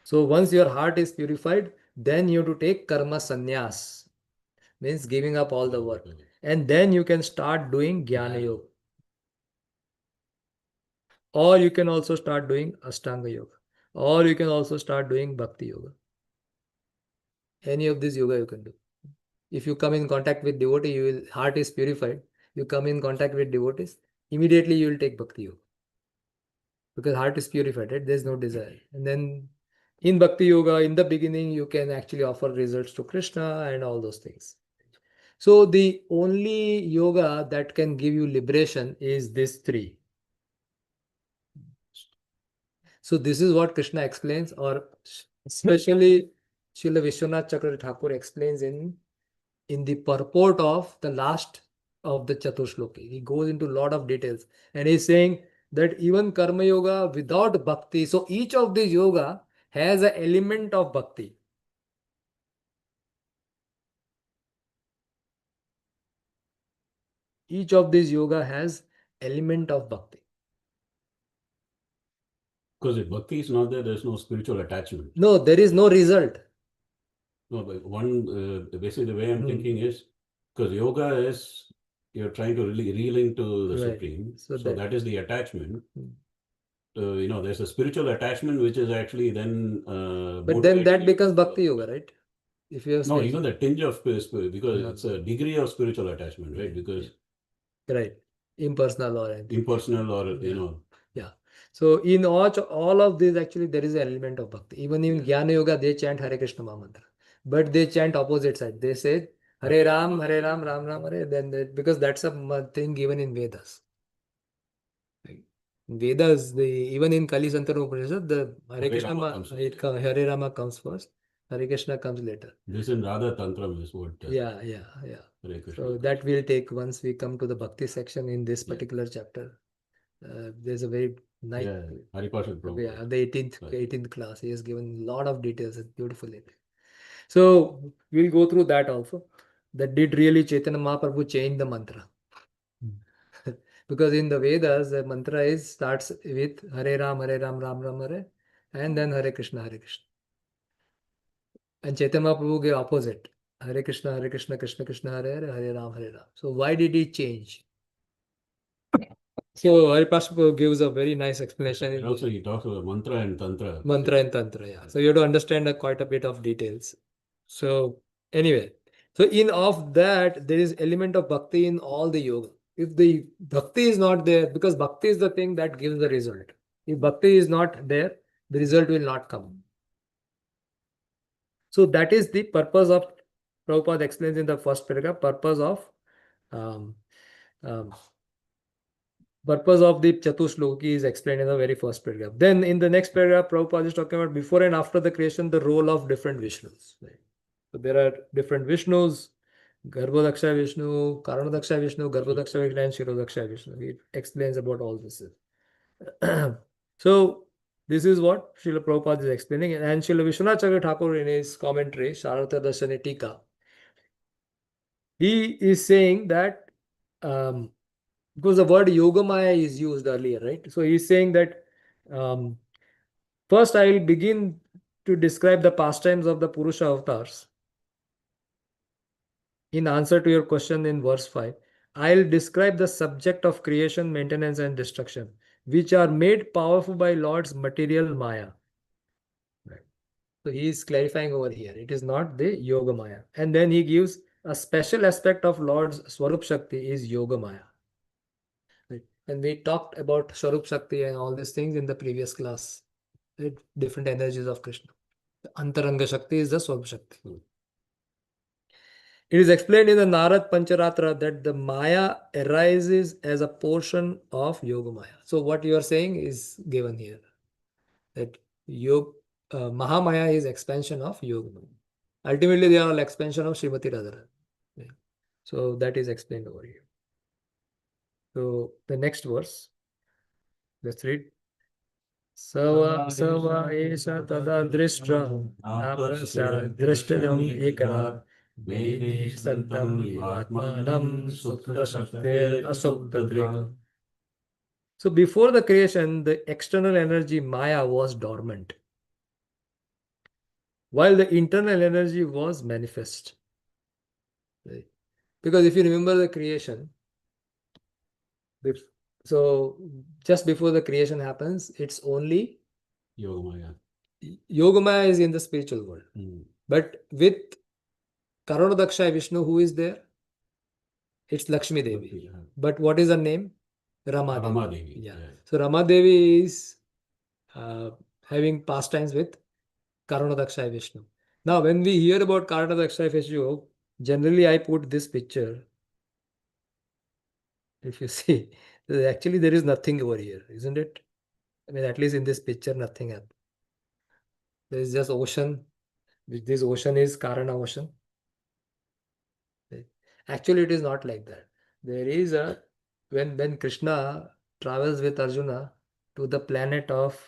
So once your heart is purified, then you have to take karma sannyas, means giving up all the work, and then you can start doing jnana yoga. Or you can also start doing Ashtanga yoga. Or you can also start doing Bhakti yoga. Any of this yoga you can do. If you come in contact with devotee, heart is purified. You come in contact with devotees, immediately you will take Bhakti yoga. Because heart is purified, right? There is no desire. And then in Bhakti yoga, in the beginning, you can actually offer results to Krishna and all those things. So the only yoga that can give you liberation is these three. So this is what Krishna explains, or especially Srila Vishwanath Chakravarti Thakur explains in the purport of the last of the Chatushloki. He goes into a lot of details and he's saying that even Karma Yoga without Bhakti, so each of these yoga has an element of Bhakti. each of these yoga has element of bhakti. Because if bhakti is not there, there's no spiritual attachment. No, there is no result. No, but basically the way I'm Hmm. thinking is, because yoga is, you're trying to really relink to the Right. Supreme. So So that- that is the attachment. Hmm. There's a spiritual attachment which is actually then. But then motivating that you becomes to- bhakti yoga, right? If you have No, spiritual- even the tinge of spirit, because No, it's a degree of spiritual attachment, right? Yeah, Because right, impersonal or anything. impersonal or, Yeah. Yeah. So in all of these, actually, there is an element of bhakti. Even in Jnana Yoga, they chant Hare Krishna Maha Mantra, but they chant opposite side. They say Hare Ram, Ram Ram Hare. Because that's a thing given in Vedas. Vedas, even in Kali Santana Upanishad, the Hare Krishna Rama comes first. Hare Rama comes first. Hare Krishna comes later. This in Radha Tantram is what. Yeah. Hare Krishna So comes. that will take once we come to the bhakti section in this Yeah. particular chapter. There's a very nice. Yeah, Haripashad Prabhupada. Yeah, the 18th, Right. 18th class. He has given a lot of details beautifully. So we'll go through that also. That did really Chaitanya Mahaprabhu change the mantra? Because in the Vedas, the mantra starts with Hare Ram, Ram Ram Hare, and then Hare Krishna, Hare Krishna. And Chaitanya Mahaprabhu gave opposite. Hare Krishna, Krishna Krishna, Hare Hare, Hare Ram, Hare Ram. So why did he change? So Haripasha gives a very nice explanation. And also he talks about mantra and tantra. Mantra and tantra, yeah. So you have to understand quite a bit of details. So anyway, so in of that there is element of bhakti in all the yoga. If the bhakti is not there, because bhakti is the thing that gives the result. If bhakti is not there, the result will not come. So that is the purpose of, Prabhupada explains in the first paragraph, purpose of um, um, purpose of the Chatushloki is explained in the very first paragraph. Then in the next paragraph, Prabhupada is talking about before and after the creation, the role of different Vishnus. Right? So there are different Vishnus, Garbhodaksha Vishnu, Karanadaksha Vishnu, Garbhodaksha Vishnu, and Shirodaksha Vishnu. He explains about all this. So this is what Srila Prabhupada is explaining. And Srila Vishwanath Chakravarti Thakur in his commentary, Sharata Darshani Tika, he is saying that because the word Yogamaya is used earlier, right? So he's saying that first I will begin to describe the pastimes of the Purusha avatars. In answer to your question in verse 5, I'll describe the subject of creation, maintenance, and destruction, which are made powerful by Lord's material Maya. Right. So he is clarifying over here. It is not the Yoga Maya. And then he gives a special aspect of Lord's Swarup Shakti is Yoga Maya. Right. And we talked about Swarup Shakti and all these things in the previous class. Right? Different energies of Krishna. The Antaranga Shakti is the Swarup Shakti. It is explained in the Narad Pancharatra that the Maya arises as a portion of Yoga Maya. So what you are saying is given here. That Mahamaya is expansion of Yoga Maya. Ultimately, they are all expansion of Srimati Radharani. Right? So that is explained over here. So the next verse, let's read. Sava Esha Tada Drishtra Naprasya Drishtadam Ekara Vedi Santam Atmanam Sukta Shaktir Asukta Driga. So before the creation, the external energy Maya was dormant, while the internal energy was manifest. Right? Because if you remember the creation, so just before the creation happens, it's only Yogamaya. Yogamaya is in the spiritual world. But with Karanadaksha Vishnu, who is there? It's Lakshmi Devi. Yeah. But what is her name? Rama Devi. Rama Devi. Yeah. Yeah. So Rama Devi is having pastimes with Karanadaksha Vishnu. Now, when we hear about Karanadaksha Vishnu, generally I put this picture. If you see, actually there is nothing over here, isn't it? I mean, at least in this picture, nothing happened. There is just ocean. This ocean is Karana ocean. Actually, it is not like that. There is a when Krishna travels with Arjuna to the planet of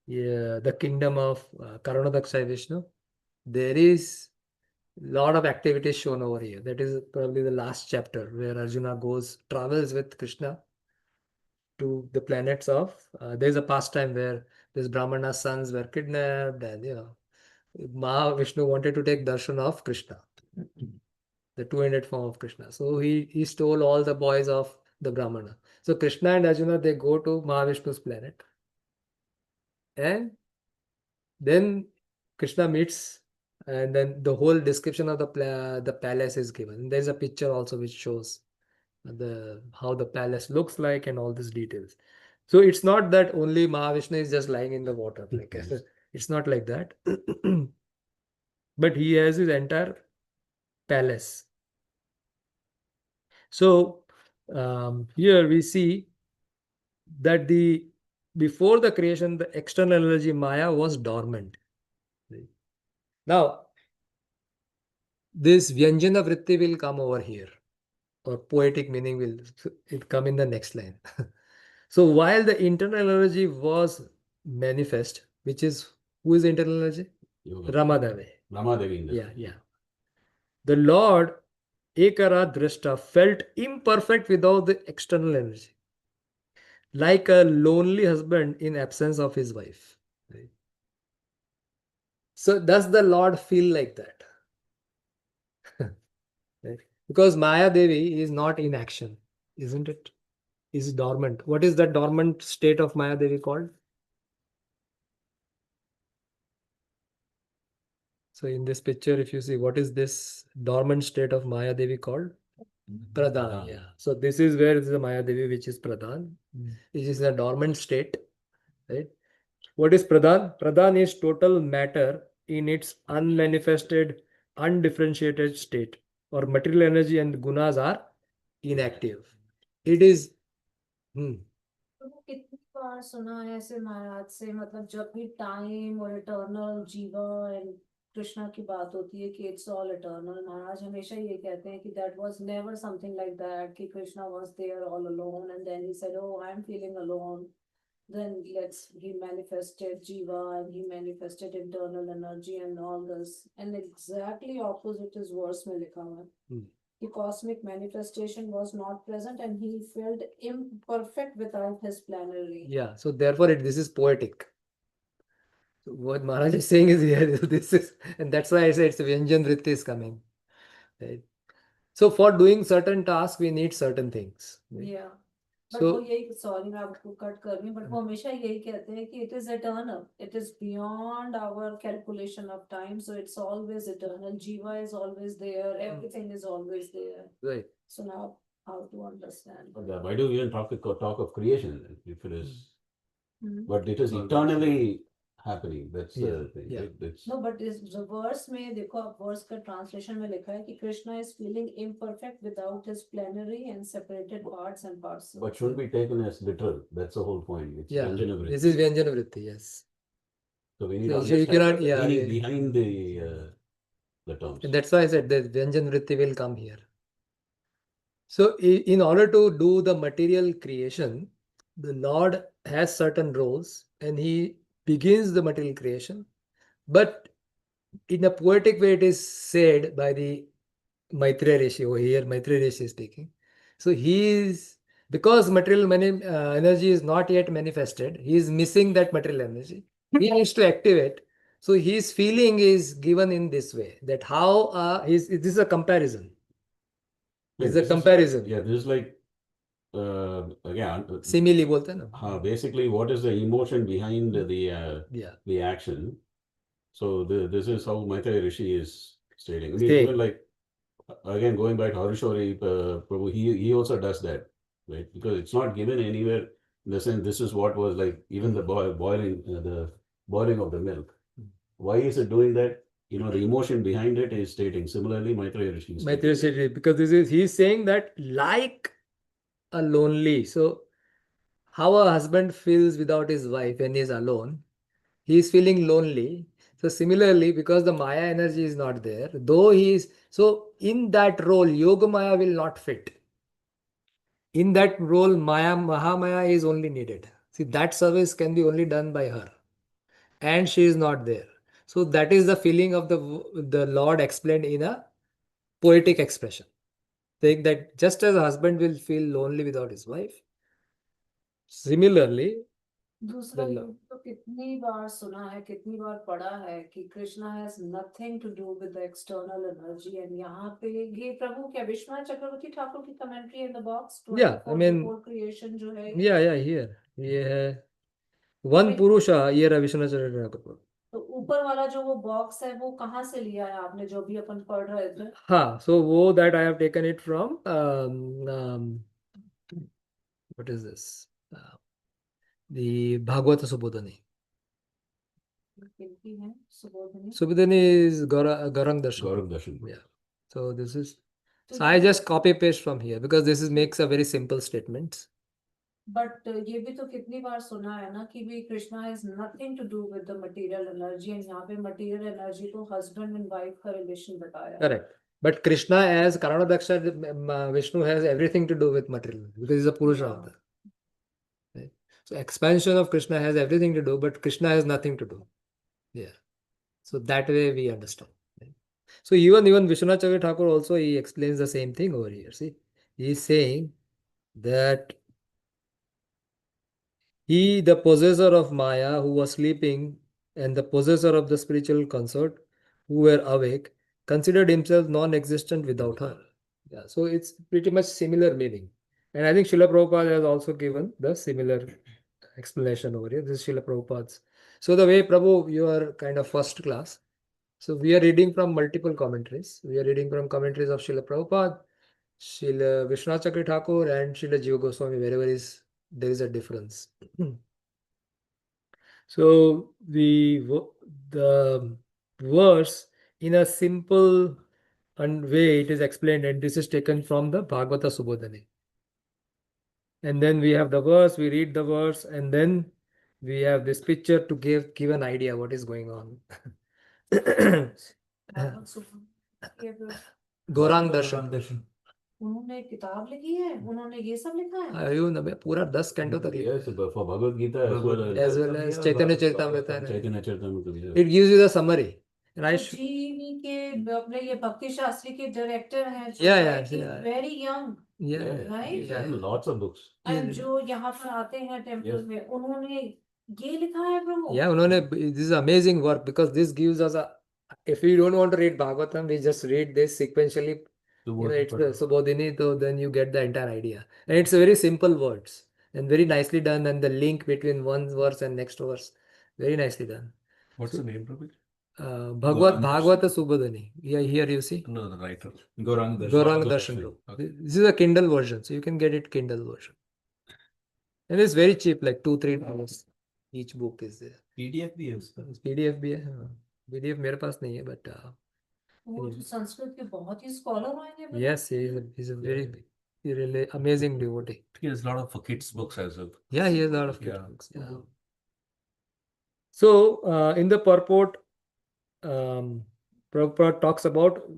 the kingdom of Karanadaksha Vishnu, there is Lot of activities shown over here. That is probably the last chapter where Arjuna travels with Krishna to the planets of. There's a pastime where this Brahmana's sons were kidnapped, and Mahavishnu wanted to take darshan of Krishna, the two-handed form of Krishna. So he stole all the boys of the Brahmana. So Krishna and Arjuna, they go to Mahavishnu's planet, and then Krishna meets, and then the whole description of the palace is given. There's a picture also which shows how the palace looks like and all these details. So it's not that only Mahavishnu is just lying in the water. Like it's not like that. But he has his entire palace. So here we see that before the creation, the external energy Maya was dormant. Now, this Vyanjana Vritti will come over here, or poetic meaning will it come in the next line. So while the internal energy was manifest, which is who is the internal energy? Ramadevi. Ramadevi in this. Yeah. The Lord Ekara Drishta felt imperfect without the external energy, like a lonely husband in absence of his wife. Right? So does the Lord feel like that? Right? Because Maya Devi is not in action, isn't it? Is dormant. What is that dormant state of Maya Devi called? So in this picture, if you see, what is this dormant state of Maya Devi called? Pradhan. Yeah. So this is where is the Maya Devi, which is Pradhan. This is a dormant state. Right? What is Pradhan? Pradhan is total matter in its unmanifested, undifferentiated state, or material energy and gunas are inactive. It is. तो वो कितनी बार सुना है ऐसे महाराज से, मतलब जब भी टाइम और इटर्नल जीवा एंड कृष्णा की बात होती है कि इट्स ऑल इटर्नल, महाराज हमेशा ये कहते हैं कि that was never something like that, कि Krishna was there all alone and then he said oh I am feeling alone, then he manifested jiva and he manifested internal energy and all this, and exactly opposite is verse mein likha hua hai. The cosmic manifestation was not present and he felt imperfect without his plenary. Yeah, so therefore this is poetic. So what Maharaj is saying is here, this is, and that's why I say it's Vyanjan Vritti is coming. Right? So for doing certain tasks, we need certain things. Right? Yeah. But So वो यही, sorry मैं आपको cut कर रही हूँ, but वो हमेशा यही कहते हैं कि it is eternal, it is beyond our calculation of time, so it's always eternal. Jiva is always there, everything is always there. right. So now how to understand? But why do we even talk of creation then, if it is? But it is Well, eternally happening. That's Yeah, the thing. yeah. Right? That's, No, but इस verse में देखो, आप verse का translation में लिखा है कि Krishna is feeling imperfect without his plenary and separated parts and parcels. but shouldn't be taken as literal. That's the whole point. It's Yeah, Vyanjana Vritti. this is Vyanjana Vritti, yes. So we need So to you understand cannot- the yeah, meaning yeah. behind the terms. And that's why I said that Vyanjan Vritti will come here. So in order to do the material creation, the Lord has certain roles and he begins the material creation. But in a poetic way, it is said by the Maitreya Rishi over here. Maitreya Rishi is speaking. So he is, because material energy is not yet manifested, he is missing that material energy. He needs to activate. So his feeling is given in this way, that how this is a comparison. Yeah, This is a this comparison. Yeah, this is like again. Simile bolte हैं ना? Basically, what is the emotion behind Yeah. the action? So this is how Maitreya Rishi is stating. I mean, Saying. even like again going back to Harishwari Prabhu, he also does that, right? Because it's not given anywhere in the sense this is what was like even the boiling of the milk. Why is it doing that? You know, the emotion behind it is stating. Similarly, Maitreya Rishi is Maitreya stating. Rishi, because he's saying that like a lonely. So how a husband feels without his wife when he's alone, he is feeling lonely. So similarly, because the Maya energy is not there, though he is, so in that role, Yoga Maya will not fit. In that role, Mahamaya is only needed. See, that service can be only done by her. And she is not there. So that is the feeling of the Lord explained in a poetic expression, saying that just as a husband will feel lonely without his wife, similarly, दूसरा the ये Lord. तो कितनी बार सुना है, कितनी बार पढ़ा है कि Krishna has nothing to do with the external energy, and यहाँ पे ये प्रभु क्या विश्वनाथ चक्रवर्ती ठाकुर की commentary in the box Yeah, I 24 mean, before creation जो है, yeah, here ये है वन पुरुषा, ये रहा विश्वनाथ चक्रवर्ती ठाकुर। तो ऊपर वाला जो वो बॉक्स है वो कहाँ से लिया है आपने, जो भी अपन पढ़ रहे थे? हाँ, so वो that I have taken it from what is this? The Bhagavata Subodhani. किनकी है Subodhini? Subodhani is Gaurang Darshan. Gaurav Darshan. Yeah. So this is. तो So I just copy paste from here because this is makes a very simple statement. But ये भी तो कितनी बार सुना है ना कि भी Krishna has nothing to do with the material energy, and यहाँ पे मटेरियल एनर्जी को हस्बैंड एंड वाइफ का रिलेशन बताया है। Correct. But Krishna as Karana Daksha, Vishnu has everything to do with material because he's a Purusha Yeah. avatar. Right? So expansion of Krishna has everything to do, but Krishna has nothing to do. Yeah. So that way we understand. Right? So even Vishwanath Chakravarti Thakur also he explains the same thing over here. See, he is saying that he, the possessor of Maya, who was sleeping, and the possessor of the spiritual consort, who were awake, considered himself non-existent without her. Yeah, so it's pretty much similar meaning. And I think Srila Prabhupada has also given the similar explanation over here. This is Srila Prabhupada's. So the way Prabhu, you are kind of first class. So we are reading from multiple commentaries. We are reading from commentaries of Srila Prabhupada, Srila Vishwanath Chakravarti Thakur, and Srila Jiva Goswami, wherever there is a difference. So the verse in a simple way it is explained, and this is taken from the Bhagavata Subodhani. And then we have the verse, we read the verse, and then we have this picture to give an idea what is going on. Gaurang Darshan. उन्होंने किताब लिखी है, उन्होंने ये सब लिखा है। आयु नबे पूरा 10 कैंटो तक लिखा Yes, for Bhagavad Gita as well as Chaitanya Charitamrita. Chaitanya Charitamrita. It gives you the summary. And I जीवी के अपने ये भक्ति शास्त्री के डायरेक्टर हैं, Yeah. Very young, yeah, right? yeah. Lots of books. And जो यहाँ पर आते हैं टेम्पल में, उन्होंने ये लिखा है प्रभु। Yeah, this is amazing work because this gives us if we don't want to read Bhagavatam, we just read this sequentially. It's the Subodhini, so then you get the entire idea. And it's a very simple words and very nicely done, and the link between one verse and next verse, very nicely done. What's the name, Prabhu? Bhagavata Subodhini. Yeah, here you see. No, the writer. Gaurang Darshan. Gaurang Darshan. This is a Kindle version, so you can get it Kindle version. And it's very cheap, like $2-3. Each book is there. PDF भी है उसका। PDF भी है, हाँ। PDF मेरे पास नहीं है, but वो तो संस्कृत के बहुत ही स्कॉलर आएंगे। yes, he's a very really amazing devotee. He has a lot of kids books as well. Yeah, he has a lot of kids Yeah. books. Yeah. So in the purport, Prabhupada talks about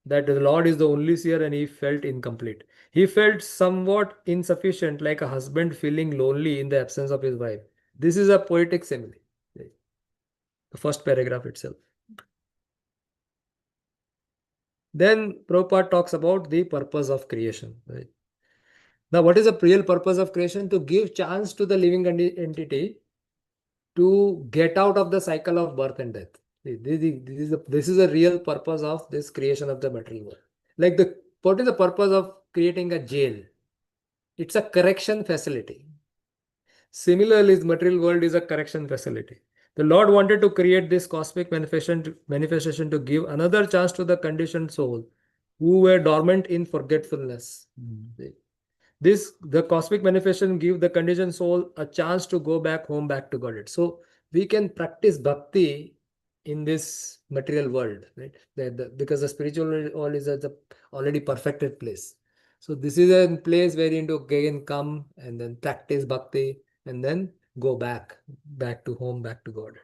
that the Lord is the only seer and he felt incomplete. He felt somewhat insufficient, like a husband feeling lonely in the absence of his wife. This is a poetic simile. The first paragraph itself. Then Prabhupada talks about the purpose of creation. Right? Now, what is the real purpose of creation? To give chance to the living entity to get out of the cycle of birth and death. This is the real purpose of this creation of the material world. Like what is the purpose of creating a jail? It's a correction facility. Similarly, the material world is a correction facility. The Lord wanted to create this cosmic manifestation to give another chance to the conditioned soul who were dormant in forgetfulness. The cosmic manifestation give the conditioned soul a chance to go back home, back to Godhead. So we can practice bhakti in this material world, right? Because the spiritual world is at the already perfected place. So this is a place where you again come and then practice bhakti and then go back to home, back to God.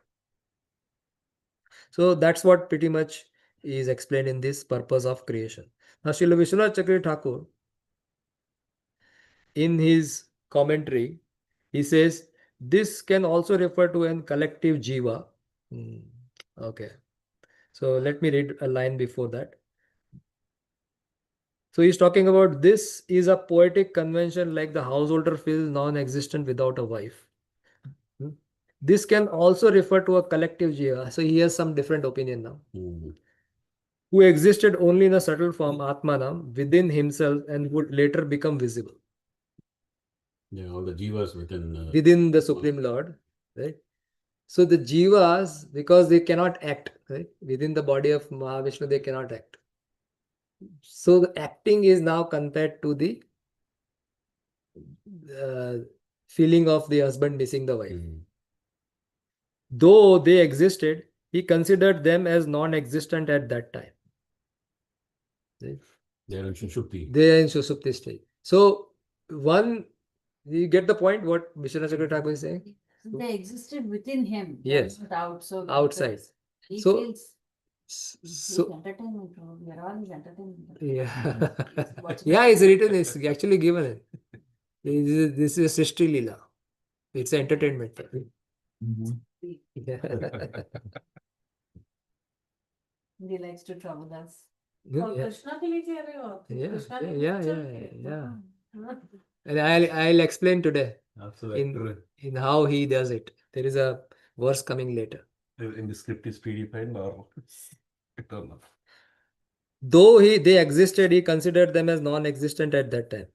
So that's what pretty much is explained in this purpose of creation. Now, Srila Vishwanath Chakravarti Thakur, in his commentary, he says this can also refer to a collective jiva. Okay. So let me read a line before that. So he's talking about this is a poetic convention like the householder feels non-existent without a wife. Hmm. This can also refer to a collective jiva. So he has some different opinion now. Mm. Who existed only in a subtle form, Atmanam, within himself and would later become visible. Yeah, all the jivas within. Within the Supreme Lord, right? So the jivas, because they cannot act, right? Within the body of Mahavishnu, they cannot act. So the acting is now compared to the feeling of the husband missing the wife. Mm. Though they existed, he considered them as non-existent at that time. Right? They are in Sushupti. They are in Susupti stage. So you get the point what Vishwanath Chakravarti Thakur is saying? So they existed within him. Yes. Not out. So Outside. he So- feels So his entertainment. We are all his entertainment. yeah, Watching yeah, it. it's written. It's actually given it. This is Srishti Leela. It's entertainment. Yeah. He likes to trouble us. और Yeah. Krishna के लिए कह रहे हो आप? Yeah, Krishna के yeah, लिए yeah, चलते yeah. हैं। हाँ। And I'll explain today Absolutely. in how he does it. There is a verse coming later. In the script is predefined or eternal. Though they existed, he considered them as non-existent at that time.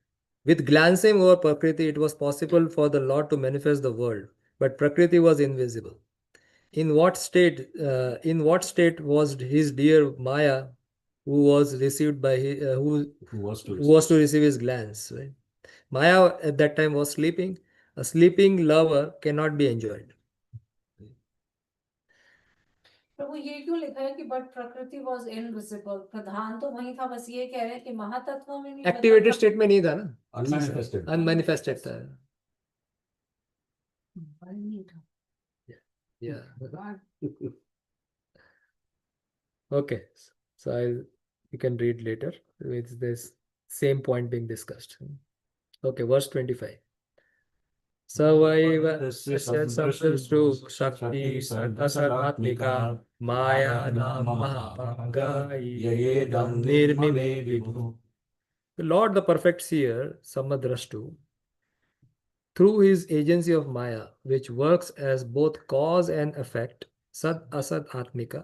With glancing over Prakriti, it was possible for the Lord to manifest the world, but Prakriti was invisible. In what state was his dear Maya, who was received by Who was to who was to receive his glance? Right? Maya at that time was sleeping. A sleeping lover cannot be enjoyed. प्रभु ये क्यों लिखा है कि but प्रकृति was invisible? प्रधान तो वही था, बस ये कह रहे हैं कि महातत्व में नहीं, Activated state में नहीं था ना, unmanifested. unmanifested था. Why need her? Yeah. God. Okay. So you can read later. It's this same point being discussed. Okay, verse 25. Savaiva samdrishtu shakti asadatmika maya namahanga yedam nirmime vibhu. The Lord, the perfect seer, Samadrashtu, through his agency of Maya, which works as both cause and effect, Sad Asad Atmika,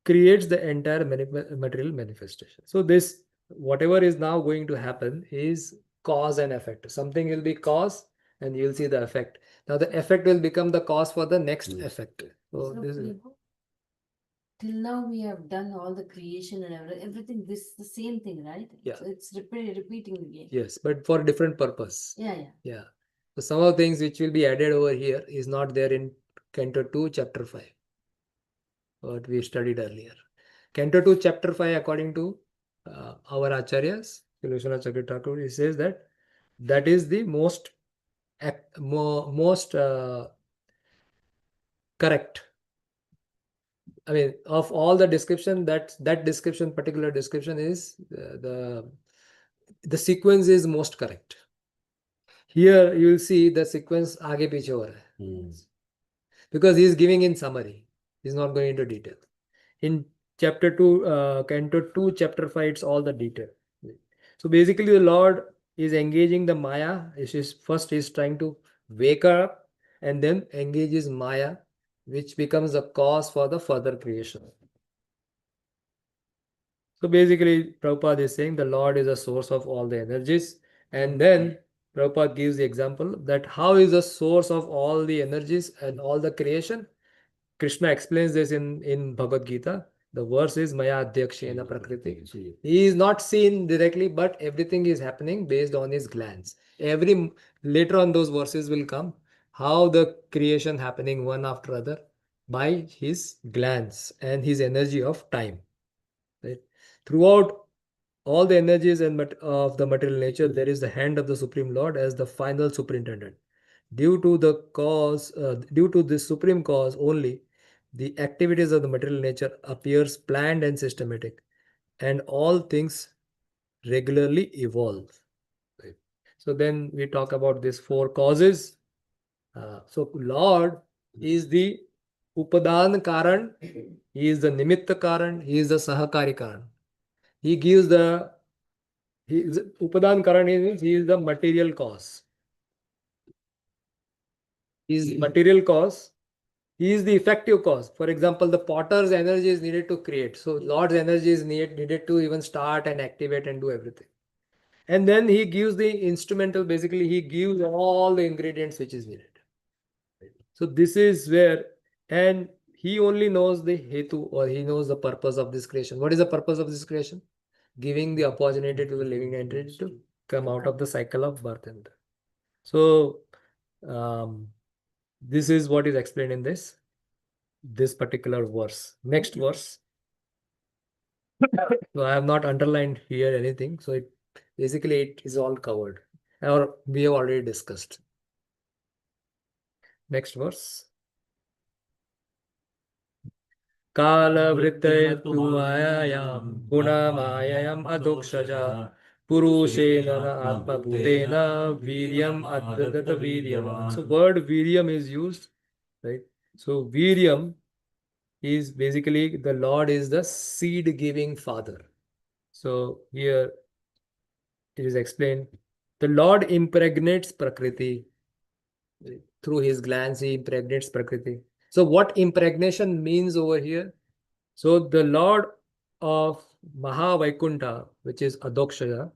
creates the entire material manifestation. So this, whatever is now going to happen is cause and effect. Something will be cause and you'll see the effect. Now the effect will become the cause for the next Yes. effect. So So, this is, Prabhu, till now we have done all the creation and everything. This the same thing, right? Yeah. So it's repeating again. yes, but for a different purpose. Yeah, yeah. Yeah. So some of the things which will be added over here is not there in Canto 2, Chapter 5. What we studied earlier. Canto 2, Chapter 5, according to our Acharyas, Vishwanath Chakravarti Thakur, he says that is the most correct. I mean, of all the description, that description, particular description is the sequence is most correct. Here you will see the sequence आगे पीछे हो रहा है. Mm. Because he is giving in summary. He is not going into detail. In chapter 2, Canto 2, chapter 5, it's all the detail. So basically, the Lord is engaging the Maya. First, he's trying to wake her up and then engages Maya, which becomes a cause for the further creation. So basically, Prabhupada is saying the Lord is a source of all the energies. And then Prabhupada gives the example that how is the source of all the energies and all the creation? Krishna explains this in Bhagavad Gita. The verse is Maya Adhyakshena Prakriti. He is not seen directly, but everything is happening based on his glance. Later on, those verses will come. How the creation happening one after other by his glance and his energy of time. Right? Throughout all the energies of the material nature, there is the hand of the Supreme Lord as the final superintendent. Due to this supreme cause only, the activities of the material nature appears planned and systematic, and all things regularly evolve. Right? So then we talk about these four causes. So Lord is the Upadan Karan, he is the Nimitta Karan, he is the Sahakari Karan. He gives the Upadan Karan means he is the material cause. He is material cause. He is the effective cause. For example, the potter's energy is needed to create. So Lord's energy is needed to even start and activate and do everything. And then he gives the instrumental, basically he gives all the ingredients which is needed. So this is where, and he only knows the hetu, or he knows the purpose of this creation. What is the purpose of this creation? Giving the opportunity to the living entity to come out of the cycle of birth and death. So this is what is explained in this particular verse. Next verse. So I have not underlined here anything. So it is all covered, or we have already discussed. Next verse. कालवृत्तयतु मायायां गुणमाययम् अधोक्षजा पुरुषेण आत्मभूतेन वीर्यम् अददत वीर्यवान्. So word viryam is used, right? So viryam is basically the Lord is the seed giving father. So here it is explained, the Lord impregnates Prakriti. Through his glands, he impregnates Prakriti. So what impregnation means over here? So the Lord of Mahavaikuntha, which is Adokshaya,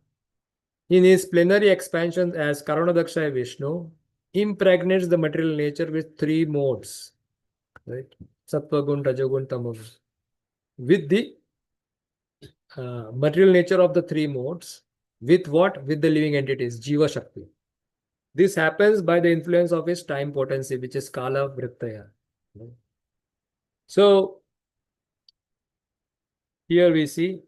in his plenary expansion as Karanadaksha Vishnu, impregnates the material nature with three modes, right? Sattva gun, Rajogun, Tamagun. With the material nature of the three modes, with what? With the living entities, Jiva Shakti. This happens by the influence of his time potency, which is Kala Vrittaya. So here we see,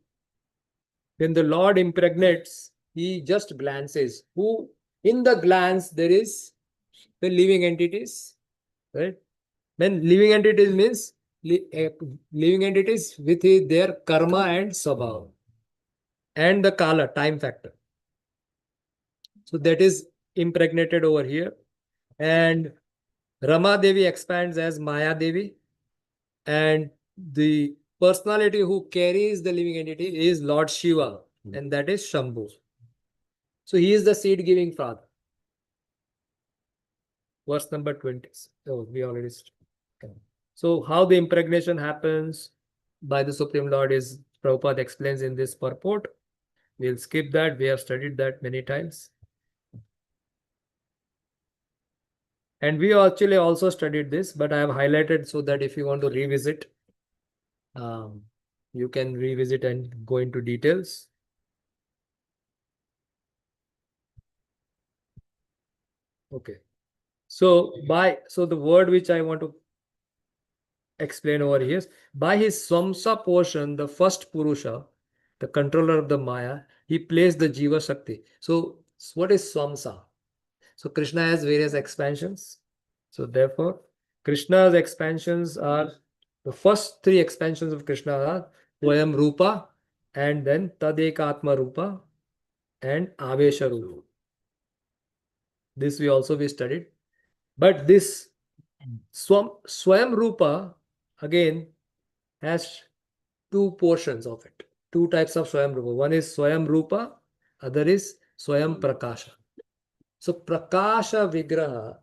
when the Lord impregnates, he just glances. Who in the glance there is the living entities, right? Then living entities means living entities with their karma and sabhav, and the kala, time factor. So that is impregnated over here. And Rama Devi expands as Maya Devi, and the personality who carries the living entity is Lord Shiva, and that is Shambhu. So he is the seed giving father. Verse number 20. Oh, we already started. So how the impregnation happens by the Supreme Lord is Prabhupada explains in this purport. We'll skip that. We have studied that many times. And we actually also studied this, but I have highlighted so that if you want to revisit, you can revisit and go into details. Okay. So the word which I want to explain over here is, by his Swamsa portion, the first Purusha, the controller of the Maya, he placed the Jiva Shakti. So what is Swamsa? So Krishna has various expansions. So therefore, Krishna's expansions are, the first three expansions of Krishna are Swayam Rupa, and then Tadekatma Rupa, and Avesha Rupa. This we studied. But this Swayam Rupa again has two portions of it. Two types of Swayam Rupa. One is Swayam Rupa, other is Swayam Prakasha. So Prakasha Vigraha,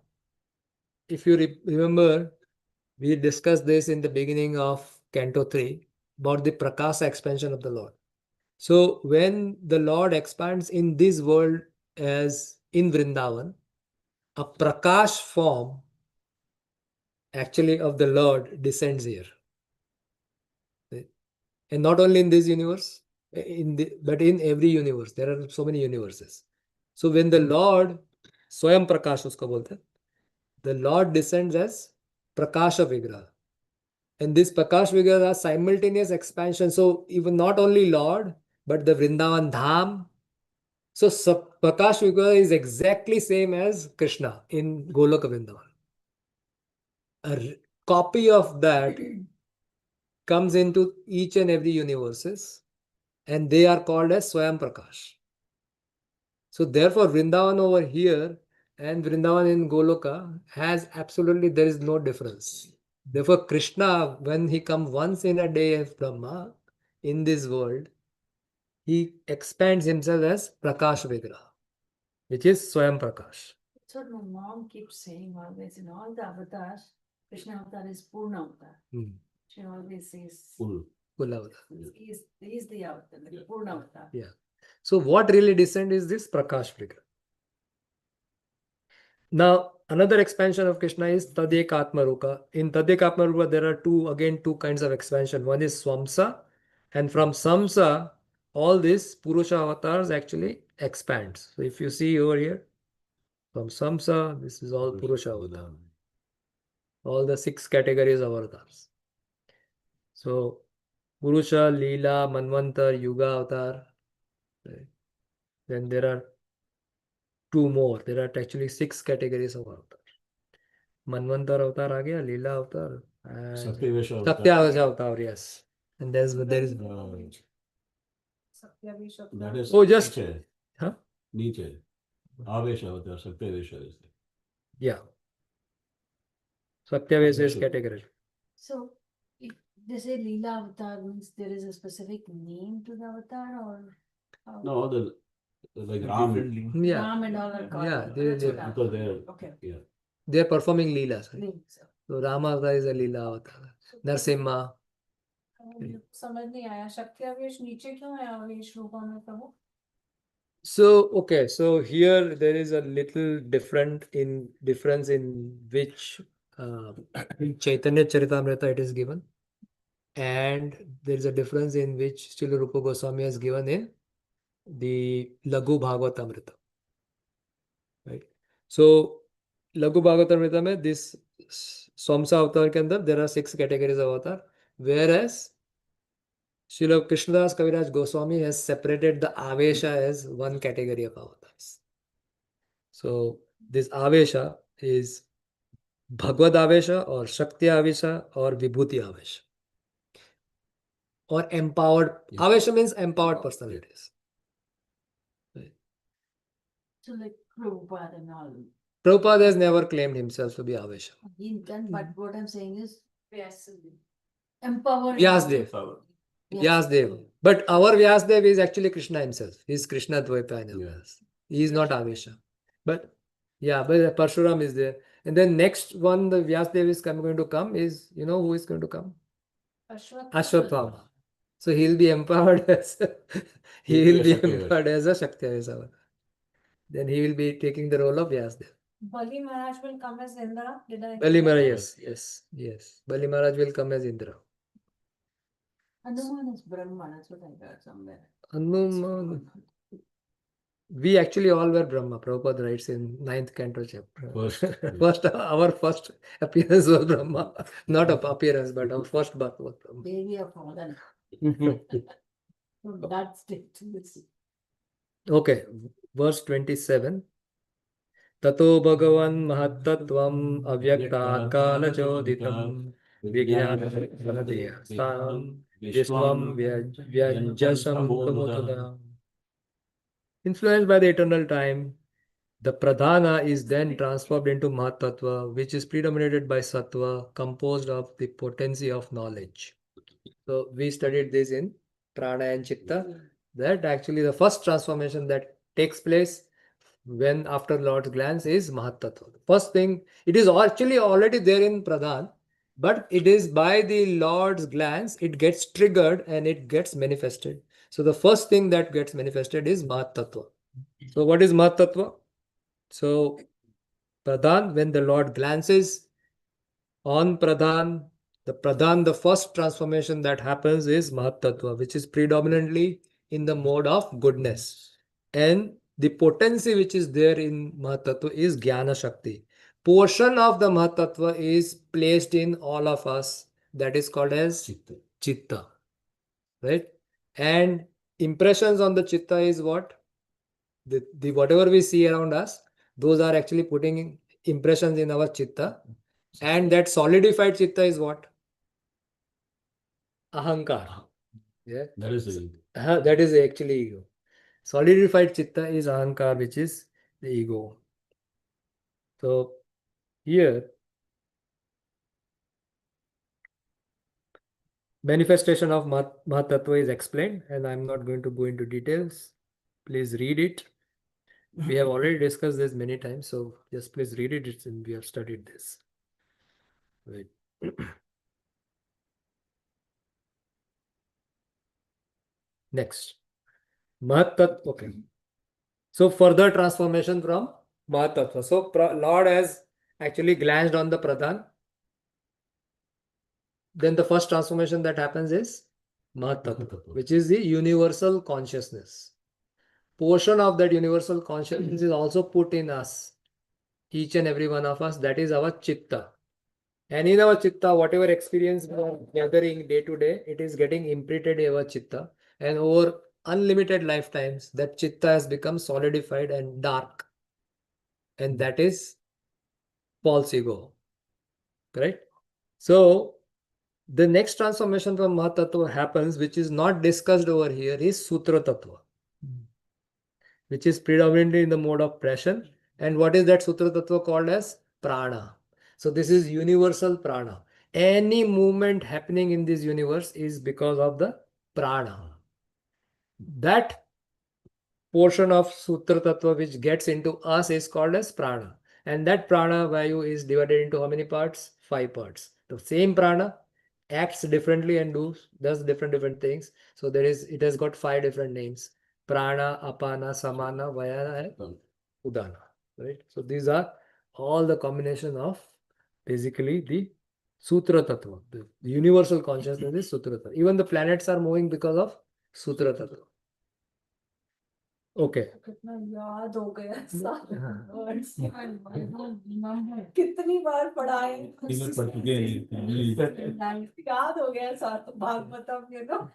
if you remember, we discussed this in the beginning of Canto 3 about the Prakasha expansion of the Lord. So when the Lord expands in this world as in Vrindavan, a Prakash form actually of the Lord descends here. And not only in this universe, but in every universe. There are so many universes. So when the Lord, Swayam Prakash usko bolte, the Lord descends as Prakasha Vigraha. And this Prakash Vigraha are simultaneous expansion. So even not only Lord, but the Vrindavan Dham. So Prakash Vigraha is exactly same as Krishna in Goloka Vrindavan. A copy of that comes into each and every universes, and they are called as Swayam Prakash. So therefore, Vrindavan over here and Vrindavan in Goloka has absolutely, there is no difference. Therefore, Krishna, when he comes once in a day as Brahma in this world, he expands himself as Prakash Vigraha, which is Swayam Prakash. That's what my mom keeps saying always in all the avatars. Krishna avatar is Purna avatar. Hmm. She always says Full. Full avatar. he is the avatar, the Purna avatar. Yeah. So what really descend is this Prakash Vigraha. Now, another expansion of Krishna is Tadek Atmaruka. In Tadek Atmaruka, there are two kinds of expansion. One is Swamsa, and from Samsa, all these Purusha avatars actually expands. So if you see over here, from Samsa, this is all Purusha avatar. All the 6 categories of avatars. So Purusha, Leela, Manvantar, Yuga avatar. Right. Then there are 2 more. There are actually 6 categories of avatar. Manvantar avatar आ गया, Leela avatar, and Satyavesha avatar. Satyavesha avatar, yes. And there is Satyavish avatar. That is Oh, just- Nietzsche. Huh? Nietzsche. Avesha avatar, Satyavesha is there. Yeah. Satyavesha is Satyavesha. category. So if they say Leela avatar means there is a specific name to the avatar or how? No, the like The Ram. different links. Yeah, Ram and all are called. Yeah, they- That's they- what I'm- Because they're Okay. yeah. they are performing Leelas. Right? Links. So Rama avatar is a Leela avatar. Narsimha. मुझे समझ नहीं आया शक्ति नीचे क्यों है आवेश रूपा में प्रभु So okay, so here there is a little difference in which in Chaitanya Charitamrita it is given, and there is a difference in which Srila Rupa Goswami has given in the Laghu Bhagavatamrita. Right. So Laghu Bhagavatamrita में this Swamsa avatar के अंदर there are 6 categories of avatar, whereas Srila Krishnadas Kaviraj Goswami has separated the Avesha as one category of avatars. So this Avesha is Bhagavad Avesha or Shakti Avesha or Vibhuti Avesha. Or empowered. Yes. Avesha means empowered personalities. So like Prabhupada and all. Prabhupada has never claimed himself to be Avesha. He can, but what I'm saying is empowered. Vyasdev. Vyasdev. But our Vyasdev is actually Krishna himself. He is Krishna Dvaipayana. Yeah. He is not Avesha. But Parshuram is there. And then next one, the Vyasdev is going to come is, you know who is going to come? Ashwatthama. So he will be empowered as he will be empowered as a Shakti Avesha. Then he will be taking the role of Vyasdev. Bali Maharaj will come as Indra. Did I? Bali Maharaj, yes. Bali Maharaj will come as Indra. Hanuman is Brahma, that's what I heard somewhere. Hanuman. We actually all were Brahma. Prabhupada writes in 9th canto chapter. Our first appearance was Brahma. Not a appearance, but our first birth was Brahma. Baby of fallen. From that state to this. Okay, verse 27. Tato Bhagavan Mahattvam Avyakta Kala Joditam Vijnana Stanam Vishwam Vyajasam Pramodana. Influenced by the eternal time, the Pradhana is then transformed into Mahatattva, which is predominated by Sattva, composed of the potency of knowledge. So we studied this in Prana and Chitta, that actually the first transformation that takes place when after Lord's glance is Mahatattva. First thing, it is actually already there in Pradhan, but it is by the Lord's glance, it gets triggered and it gets manifested. So the first thing that gets manifested is Mahatattva. So what is Mahatattva? So Pradhan, when the Lord glances on Pradhan, the first transformation that happens is Mahatattva, which is predominantly in the mode of goodness. And the potency which is there in Mahatattva is Jnana Shakti. Portion of the Mahatattva is placed in all of us, that is called as Chitta. Right? And impressions on the Chitta is what? The whatever we see around us, those are actually putting impressions in our Chitta. And that solidified Chitta is what? Ahankar. Yeah. That is the That is actually ego. Solidified Chitta is Ahankar, which is the ego. So here, manifestation of Mahatattva is explained, and I'm not going to go into details. Please read it. We have already discussed this many times, so just please read it, and we have studied this. Right. Next, Mahatattva. Okay. So further transformation from Mahatattva. So Lord has actually glanced on the Pradhan. Then the first transformation that happens is Mahatattva, which is the universal consciousness. Portion of that universal consciousness is also put in us, each and every one of us. That is our Chitta. And in our Chitta, whatever experience we are gathering day to day, it is getting imprinted in our Chitta. And over unlimited lifetimes, that Chitta has become solidified and dark. And that is false ego. Correct? So, the next transformation from Mahatattva happens, which is not discussed over here, is Sutra Tattva, which is predominantly in the mode of passion. And what is that Sutra Tattva called as? Prana. So this is universal prana. Any movement happening in this universe is because of the prana. That portion of Sutra Tattva which gets into us is called as prana. And that prana vayu is divided into how many parts? 5 parts. The same prana acts differently and does different things. So it has got 5 different names: prana, apana, samana, vayana, and udana. Right? So these are all the combination of basically the Sutra Tattva. The universal consciousness is Sutra Tattva. Even the planets are moving because of Sutra Tattva. Okay. कितना याद हो गया सारे हाँ. words. I don't remember. कितनी बार पढ़ाए Even पढ़ चुके हैं. याद हो गया साथ Bhagavatam, you know.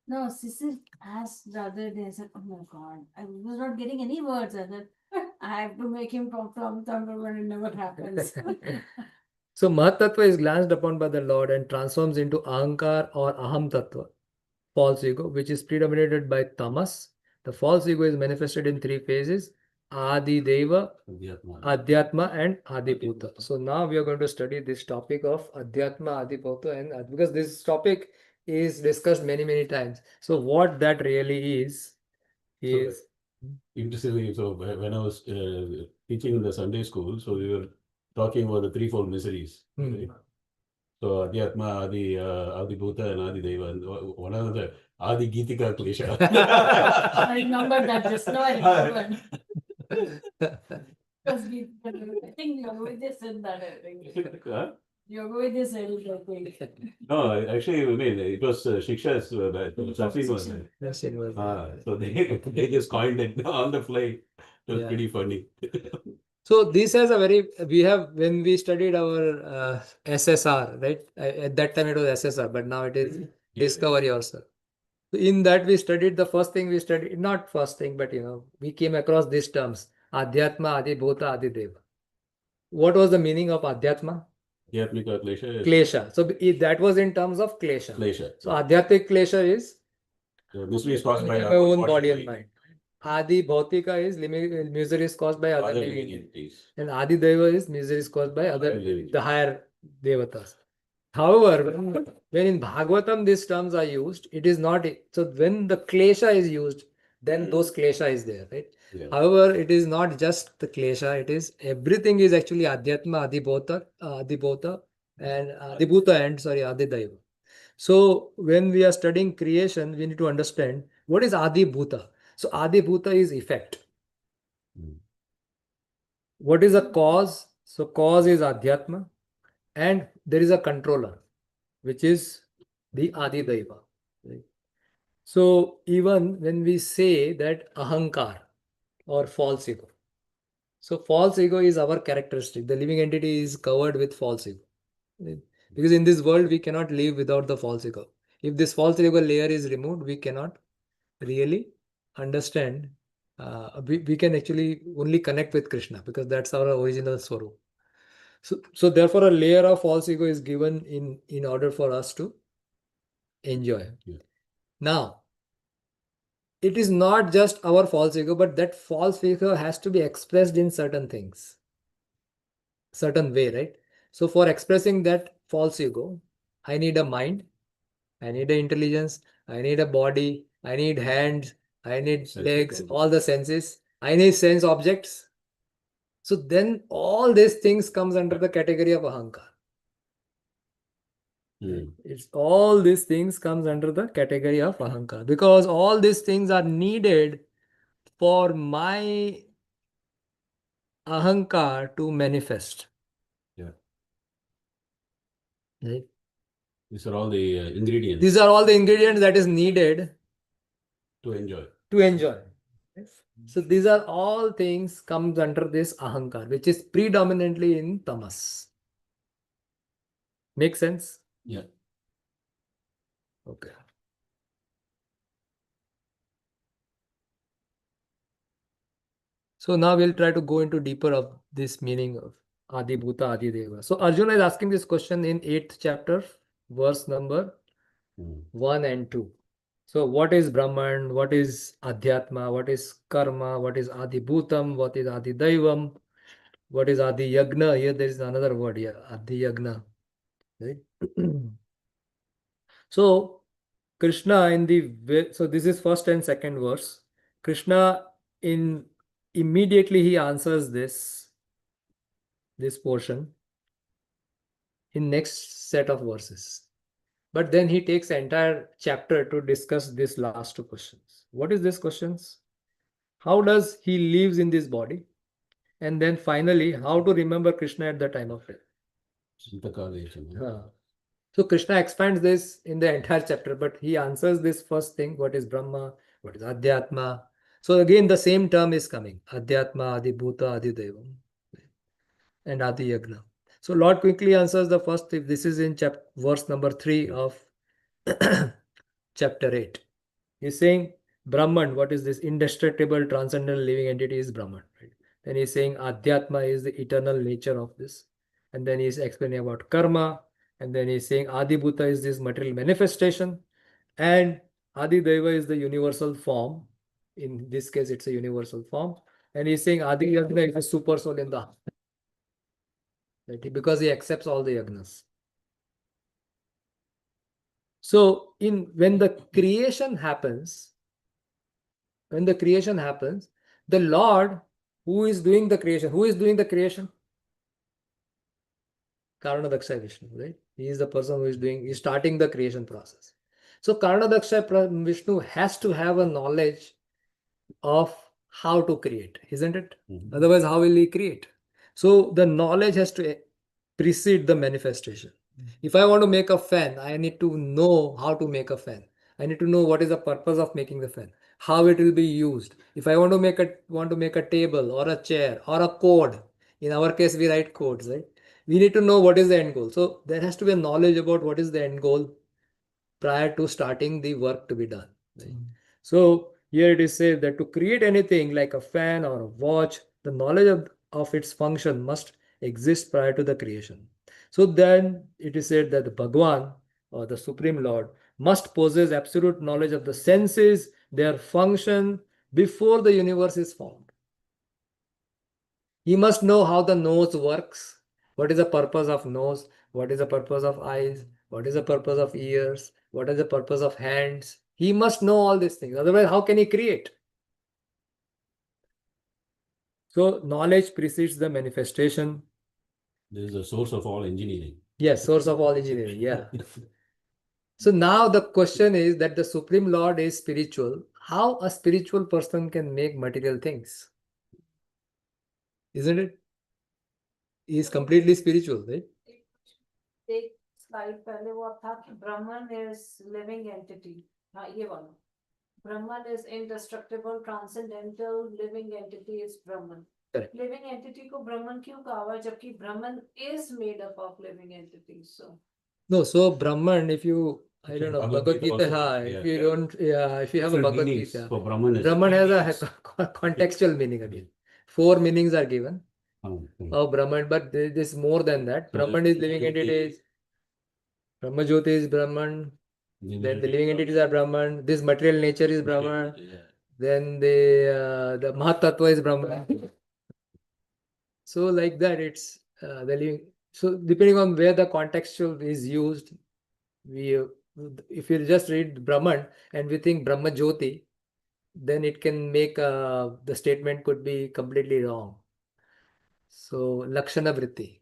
No, Cecil asked the other day, I said, oh my God, I was not getting any words. I said, I have to make him talk something, but it never happens. So Mahatattva is glanced upon by the Lord and transforms into Ahankar or Aham Tattva, false ego, which is predominated by tamas. The false ego is manifested in 3 phases: Adi Deva, Adhyatma, and Adibhuta. So now we are going to study this topic of Adhyatma, Adibhuta, and because this topic is discussed many times. So what that really is Interestingly, so when I was teaching in the Sunday school, so we were talking about the threefold miseries. Right? So Adhyatma, Adi Bhuta, and Adi Deva. And one of the Adi Gitika Klesha. I remember that just now. I remembered. Because I think Yoga said that. I think Huh? Yoga said it. I think. No, actually, I mean, it was Shiksha's Safin was there. Yes, it was. So they just coined it on the fly. It was Yeah. pretty funny. So this has a when we studied our SSR, right? At that time it was SSR, but now it is Discover Yourself. So in that we studied, the first thing we studied, not first thing, but we came across these terms: Adhyatma, Adibhuta, Adideva. What was the meaning of Adhyatma? Adhyatmika Klesha is Klesha. So that was in terms of Klesha. Klesha. So Adhyatmic Klesha is The misery is caused by my our own body and mind. Adi Bhautika is misery is caused by other living entities. entities. And Adi Deva is misery is caused by Other living the higher devatas. However, when in Bhagavatam these terms are used, it is not. So when the klesha is used, then those klesha is there, right? Yeah. However, it is not just the klesha, it is everything is actually Adhyatma, Adibhuta, and Adibhuta and Adidaiva. So when we are studying creation, we need to understand what is Adibhuta. So Adibhuta is effect. What is a cause? So cause is Adhyatma, and there is a controller, which is the Adidaiva. Right? So even when we say that Ahankar or false ego, so false ego is our characteristic. The living entity is covered with false ego. Right? Because in this world we cannot live without the false ego. If this false ego layer is removed, we cannot really understand. We can actually only connect with Krishna, because that's our original swarup. So therefore a layer of false ego is given in order for us to enjoy. Yeah. Now, it is not just our false ego, but that false ego has to be expressed in certain things, certain way, right? So for expressing that false ego, I need a mind, I need an intelligence, I need a body, I need hands, I need Sense legs, organs. all the senses, I need sense objects. So then all these things comes under the category of ahankar. Hmm. It's all these things comes under the category of ahankar, because all these things are needed for my ahankar to manifest. Yeah. Right? These are all the ingredients These are all the ingredients that is needed to enjoy. to enjoy. So these are all things comes under this ahankar, which is predominantly in tamas. Make sense? Yeah. Okay. So now we'll try to go into deeper of this meaning of Adi Bhuta, Adi Deva. So Arjuna is asking this question in 8th chapter, verse number Hmm. 1 and 2. So what is Brahman? What is Adhyatma? What is Karma? What is Adi Bhutam? What is Adi Daivam? What is Adi Yagna? Here there is another word here, Adi Yagna. Right? So Krishna in the so this is first and second verse. Krishna in immediately he answers this portion in next set of verses. But then he takes entire chapter to discuss this last two questions. What is these questions? How does he lives in this body? And then finally, how to remember Krishna at the time of death. Santakadesham. So Krishna expands this in the entire chapter, but he answers this first thing, what is Brahma, what is Adhyatma. So again, the same term is coming, Adhyatma, Adi Bhuta, Adi Devam, and Adi Yagna. So Lord quickly answers the first, if this is in verse number 3 of chapter 8. He's saying Brahman, what is this indestructible, transcendental living entity is Brahman. Right? Then he's saying Adhyatma is the eternal nature of this. And then he's explaining about karma. And then he's saying Adi Bhuta is this material manifestation. And Adi Deva is the universal form. In this case, it's a universal form. And he's saying Adi Yagna is a super soul in the heart. Right? Because he accepts all the yagnas. So when the creation happens, the Lord who is doing the creation? Karanadaksha Vishnu, right? He is the person who is starting the creation process. So Karanadaksha Vishnu has to have a knowledge of how to create, isn't it? Mhm. Otherwise, how will he create? So the knowledge has to precede the manifestation. If I want to make a fan, I need to know how to make a fan. I need to know what is the purpose of making the fan, how it will be used. If I want to make a table or a chair or a code, in our case we write codes, right? We need to know what is the end goal. So there has to be a knowledge about what is the end goal prior to starting the work to be done. Right? So here it is said that to create anything like a fan or a watch, the knowledge of its function must exist prior to the creation. So then it is said that the Bhagwan or the Supreme Lord must possess absolute knowledge of the senses, their function before the universe is formed. He must know how the nose works, what is the purpose of nose, what is the purpose of eyes, what is the purpose of ears, what is the purpose of hands. He must know all these things. Otherwise, how can he create? So knowledge precedes the manifestation. This is the source of all engineering. Yes, source of all engineering. Yeah. So now the question is that the Supreme Lord is spiritual. How a spiritual person can make material things? Isn't it? He is completely spiritual, right? एक slide पहले वो था कि ब्रह्मन is living entity. हाँ, ये वाला Brahman is indestructible, transcendental, living entity is Brahman. Correct. Living entity को Brahman क्यों कहा हुआ है जबकि Brahman is made up of living entities. So No, so Brahman, if you, I don't know, Bhagavad Bhagavad Gita Gita, also, if yeah. you don't, if you have a Different Bhagavad meanings Gita, for Brahman is Brahman has a contextual meaning again. 4 meanings are given of Brahman, but there is more than that. So Brahman is living entities. Brahma Jyoti is Brahman. Then the living entities are Brahman. This material nature is Brahman. Yeah. Then the Mahatattva is Brahman. So like that, it's the living. So depending on where the contextual is used, we If you just read Brahman and we think Brahma Jyoti, then it can make the statement could be completely wrong. So Lakshana Vritti,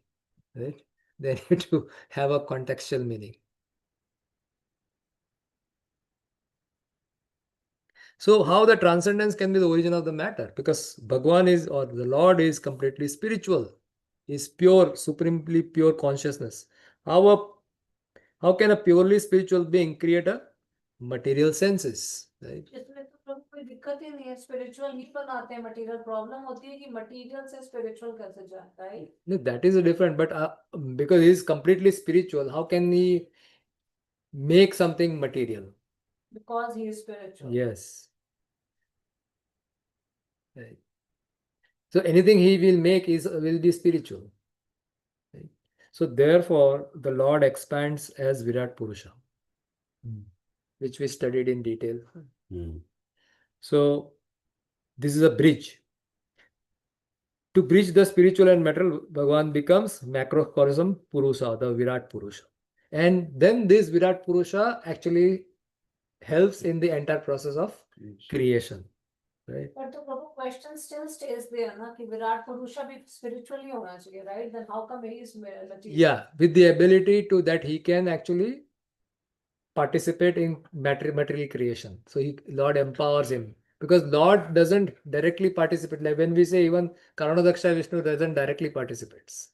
right? They need to have a contextual meaning. So how the transcendence can be the origin of the matter? Because Bhagwan is, or the Lord is completely spiritual, is pure, supremely pure consciousness. How can a purely spiritual being create a material senses? Right? इसमें तो प्रभु कोई दिक्कत ही नहीं है, spiritual ही बनाते हैं material, problem होती है कि मटेरियल से स्पिरिचुअल कैसे जाए, right? No, that is different, but because he is completely spiritual, how can he make something material? Because he is spiritual. Yes. Right. So anything he will make will be spiritual. Right? So therefore, the Lord expands as Virat Purusha, which we studied in detail. Hmm. So this is a bridge. To bridge the spiritual and material, Bhagavan becomes macrocosm Purusha, the Virat Purusha. And then this Virat Purusha actually helps in the entire process of creation. Right? But the Prabhu question still stays there ना कि विराट पुरुषा भी spiritually होना चाहिए, right? Then how come he is material? Yeah, with the ability to that he can actually participate in material creation. So Lord empowers him. Because Lord doesn't directly participate. Like when we say even Karanadaksha Vishnu doesn't directly participates.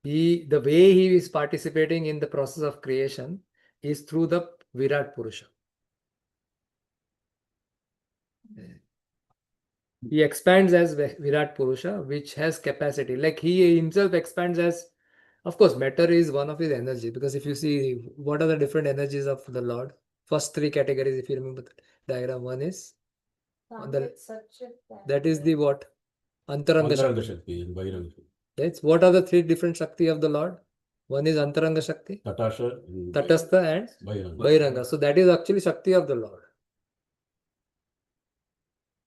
The way he is participating in the process of creation is through the Virat Purusha. He expands as Virat Purusha, which has capacity. Like he himself expands as, of course, matter is one of his energy. Because if you see what are the different energies of the Lord, first three categories, if you remember the diagram, one is that is the what? Antaranga Antaranga Shakti. Shakti and Bahiranga Shakti. That's what are the three different Shakti of the Lord? One is Antaranga Shakti, Tatasha and Tatastha, and Bahiranga. Bahiranga. So that is actually Shakti of the Lord.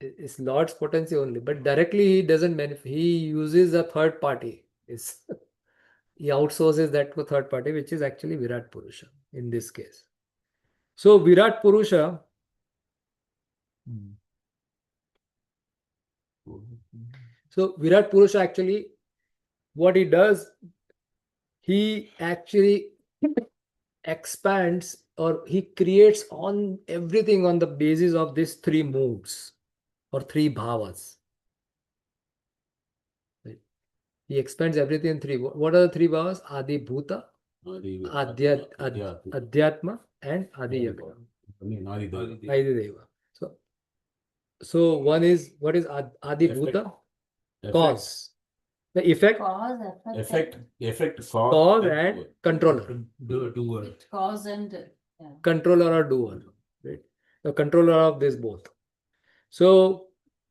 It's Lord's potency only, but directly he doesn't he uses a third party. He outsources that to a third party, which is actually Virat Purusha in this case. So Virat Purusha actually, what he does, he actually expands or he creates on everything on the basis of these three moods or three bhavas. Right? He expands everything in three. What are the three bhavas? Adi Bhuta, Adhyatma, and Adi Yagna. Adi Deva. So one is, what is Adi Bhuta? Cause. The effect, cause and controller. Doer. Cause and yeah. Controller or doer. Right? The controller of this both. So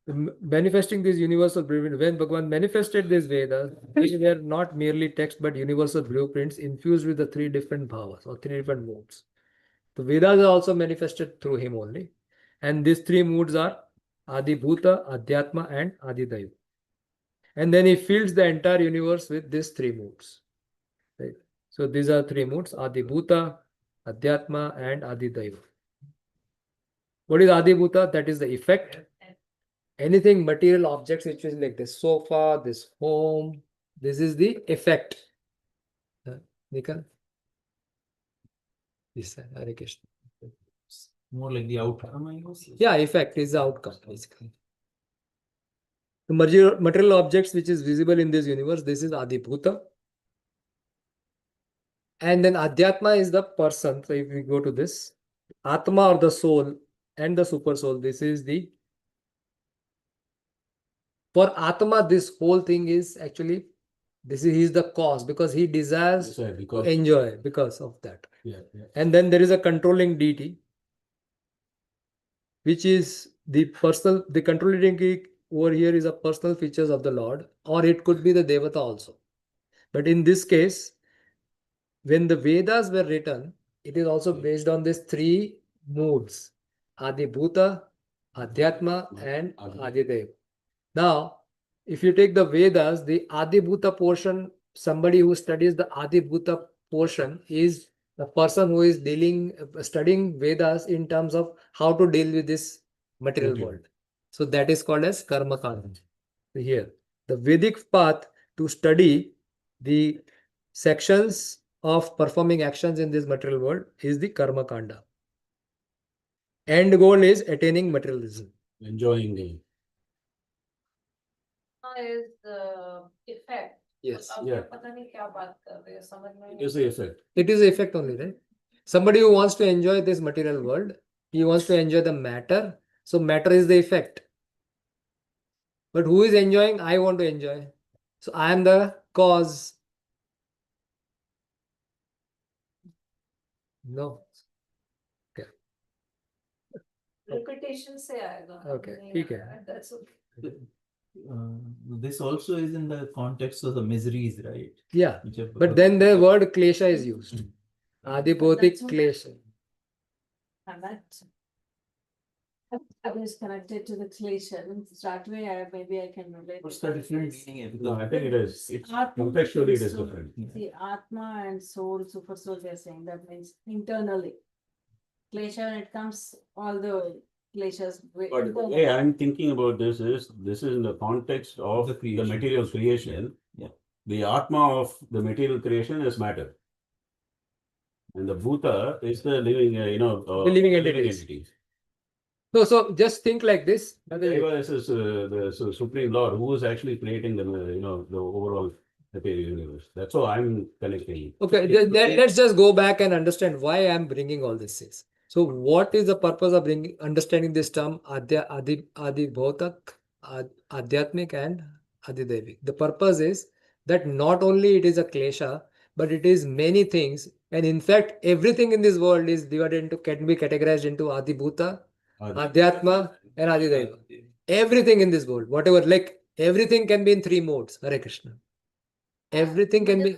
manifesting this universal blueprint, when Bhagavan manifested these Vedas, they were not merely text but universal blueprints infused with the three different bhavas or three different modes. The Vedas are also manifested through him only. And these three moods are Adi Bhuta, Adhyatma, and Adi Daiva. And then he fills the entire universe with these three moods. Right? So these are three moods: Adi Bhuta, Adhyatma, and Adi Daiva. What is Adi Bhuta? That is the effect. Anything material objects which is like this sofa, this home, this is the effect. Nikal? This Hare Krishna. More like the outcome, I guess. Yeah, effect is the outcome basically. The material objects which is visible in this universe, this is Adi Bhuta. And then Adhyatma is the person. So if we go to this, Atma or the soul and the super soul, this is the, for Atma, this whole thing is actually, he is the cause because he desires to enjoy because of that. Yeah. And then there is a controlling deity, which is the controlling deity over here is a personal features of the Lord, or it could be the Devata also. But in this case, when the Vedas were written, it is also based on these three moods: Adi Bhuta, Adhyatma, and Adi Deva. Now, if you take the Vedas, the Adi Bhuta portion, somebody who studies the Adi Bhuta portion is The person who is studying Vedas in terms of how to deal with this material Material. world. So that is called as karma kanda. Here, the Vedic path to study the sections of performing actions in this material world is the karma kanda. End goal is attaining materialism. Enjoying the. Is the effect. Yes. अब Yeah. मैं पता नहीं क्या बात कर रहे हो, समझ में It नहीं is the effect. It is the effect only, right? Somebody who wants to enjoy this material world, he wants to enjoy the matter. So matter is the effect. But who is enjoying? I want to enjoy. So I am the cause. No. Repetition से आएगा. Okay, नहीं ठीक है. आएगा, that's okay. This also is in the context of the miseries, right? Yeah. Which are- But then the word klesha is used. Adibhotik That's what- klesha. And that I was connected to the klesha. That way, maybe I can relate. What's to the that. different meaning? Because No, I think it is. It's Atma contextually it is soul. different. See, Atma and soul, super soul, they're saying that means internally. Klesha, when it comes, all the kleshas. But the way I'm thinking about this is in the context of The the creation. material creation. Yeah. The Atma of the material creation is matter. And the Bhuta is the living, The living entities. entities. No, so just think like this. Deva is the Supreme Lord who is actually creating the, the overall material universe. That's how I'm connecting. Okay, let's just go back and understand why I'm bringing all this is. So, what is the purpose of understanding this term Adi Bhautak, Adhyatmik, and Adidevik? The purpose is that not only it is a klesha, but it is many things, and in fact, everything in this world is divided into, can be categorized into Adi Bhuta, Adhyatma, and Adideva. Everything in this world, whatever, like everything can be in three modes. Hare Krishna. Everything can be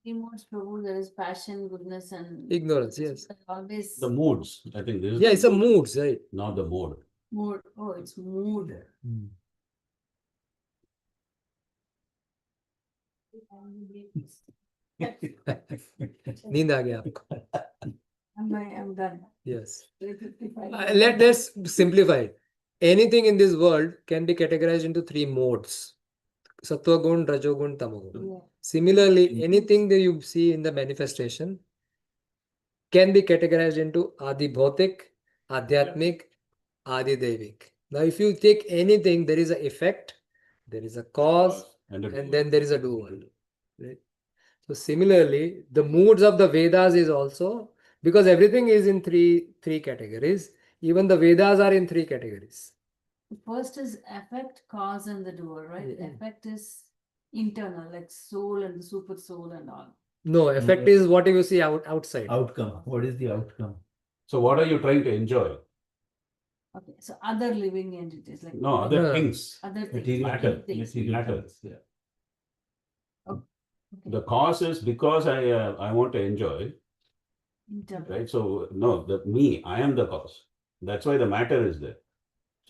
Three modes, Prabhu, there is passion, goodness, and ignorance. Yes. always The moods, I think this is. Yeah, it's a moods, right? Not the mode. mood. Oh, it's mood. नींद आ गया आपको. I'm done. Yes. 3:55. Let's simplify it. Anything in this world can be categorized into three modes: Sattva gun, Rajogun, Tamogun. Yeah. Similarly, anything that you see in the manifestation can be categorized into Adi Bhautik, Adhyatmik, Adi Devik. Now, if you take anything, there is an effect, there is a cause, And and then there is a doer. Right? So similarly, the moods of the Vedas is also, because everything is in three categories. Even the Vedas are in three categories. First is effect, cause, and the doer, right? Yeah. Effect is internal, like soul and the super soul and all. No, effect is what you see outside. Outcome. What is the outcome? So what are you trying to enjoy? Okay, so other living entities, like No, other No. things. other things, Material Matter. living things. Material Matter. things, yeah. Okay. The cause is because I want to enjoy, Internal. right? So no, I am the cause. That's why the matter is there.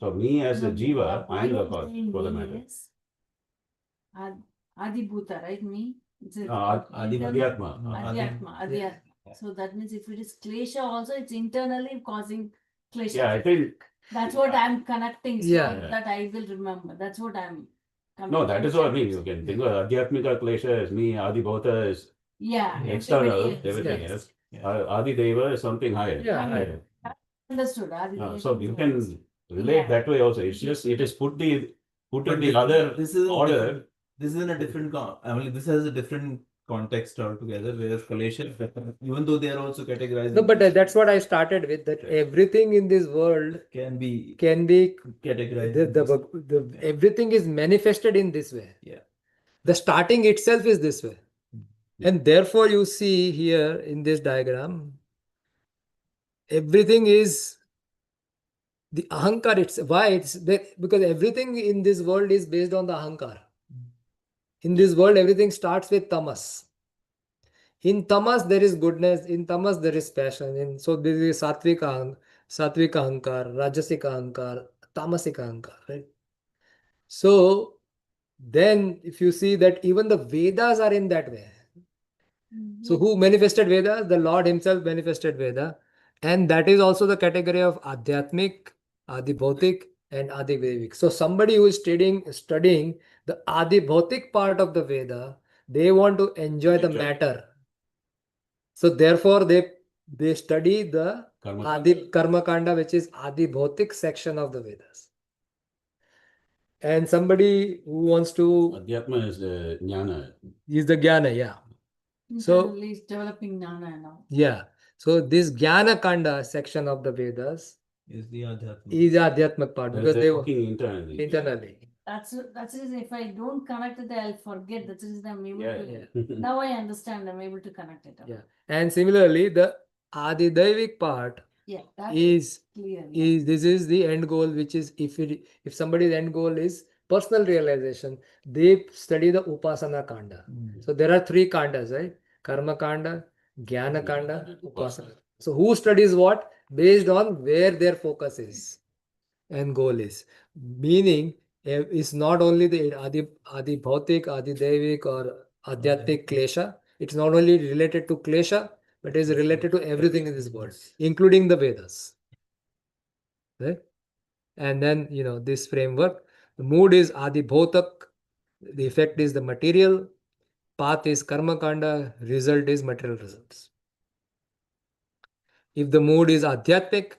So me as a No, jiva, I am the what you're cause saying for the me matter. is Adi Bhuta, right? Me? It's a Adi internal- Adhyatma. Adhyatma, Adhyatma. So that means if it is klesha also, it's internally causing klesha. Yeah, I think That's what I'm connecting, so Yeah. that I will remember. That's what I'm. no, that is what I mean. You can think of Adhyatmika Klesha as me, Adi Bhauta is Yeah. external, everybody else, everything yes. else. Yeah. Adi Deva is something higher. Yeah, higher. Understood. So you can relate Yeah. that way also. It's just it is put in the other This is order. This is in a different. I mean, this has a different context altogether. Whereas Kalesha, even though they are also categorized, No, but that's what I started with. That everything in this world can be can be categorized. everything is manifested in this way. Yeah. The starting itself is this way. Yeah. And therefore, you see here in this diagram, everything is the ahankar. Why? Because everything in this world is based on the ahankar. In this world, everything starts with tamas. In tamas, there is goodness. In tamas, there is passion. So there is sattvic ahankar, rajasic ahankar, tamasic ahankar. Right? So then, if you see that even the Vedas are in that way. So who manifested Veda? The Lord himself manifested Veda. And that is also the category of Adhyatmik, Adibhautik, and Adivevik. So somebody who is studying the Adibhautik part of the Veda, they want to enjoy the matter. So therefore they study the Adi Karma Kanda, which is Adibhautik section of the Vedas. And somebody who wants to Adhyatma is the jnana. is the Jnana, yeah. So Internally it's developing jnana now. yeah. So this Jnana Kanda section of the Vedas Is the Adhyatma. is the Adhyatmak part because They're they working internally. internally. That's the reason if I don't connect it, I'll forget. That's the reason I'm able Yeah, to. Yeah. Now I understand. I'm able to connect it up. Yeah. And similarly, the Adidevik part Yeah, that is clear. Yeah. this is the end goal, which is if somebody's end goal is personal realization, they study the Upasana Kanda. So there are 3 kandas, right? Karma Kanda, Jnana Kanda, Upasana. So who studies what? Based on where their focus is and goal is. Meaning, it's not only the Adi Bhautik, Adi Devik, or Adhyatmik Klesha. It's not only related to Klesha, but is related to everything in this world, including the Vedas. Right? And then, this framework, the mood is Adi Bhautak, the effect is the material, path is Karma Kanda, result is material results. If the mood is Adhyatmik,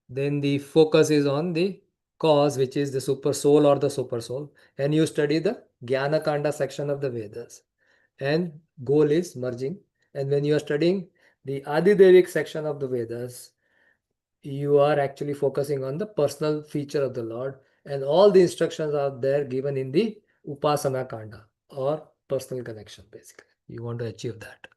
then the focus is on the cause, which is the super soul or the super soul, and you study the Jnana Kanda section of the Vedas. And goal is merging. And when you are studying the Adidevic section of the Vedas, you are actually focusing on the personal feature of the Lord, and all the instructions are there given in the Upasana Kanda or personal connection. Basically, you want to achieve that.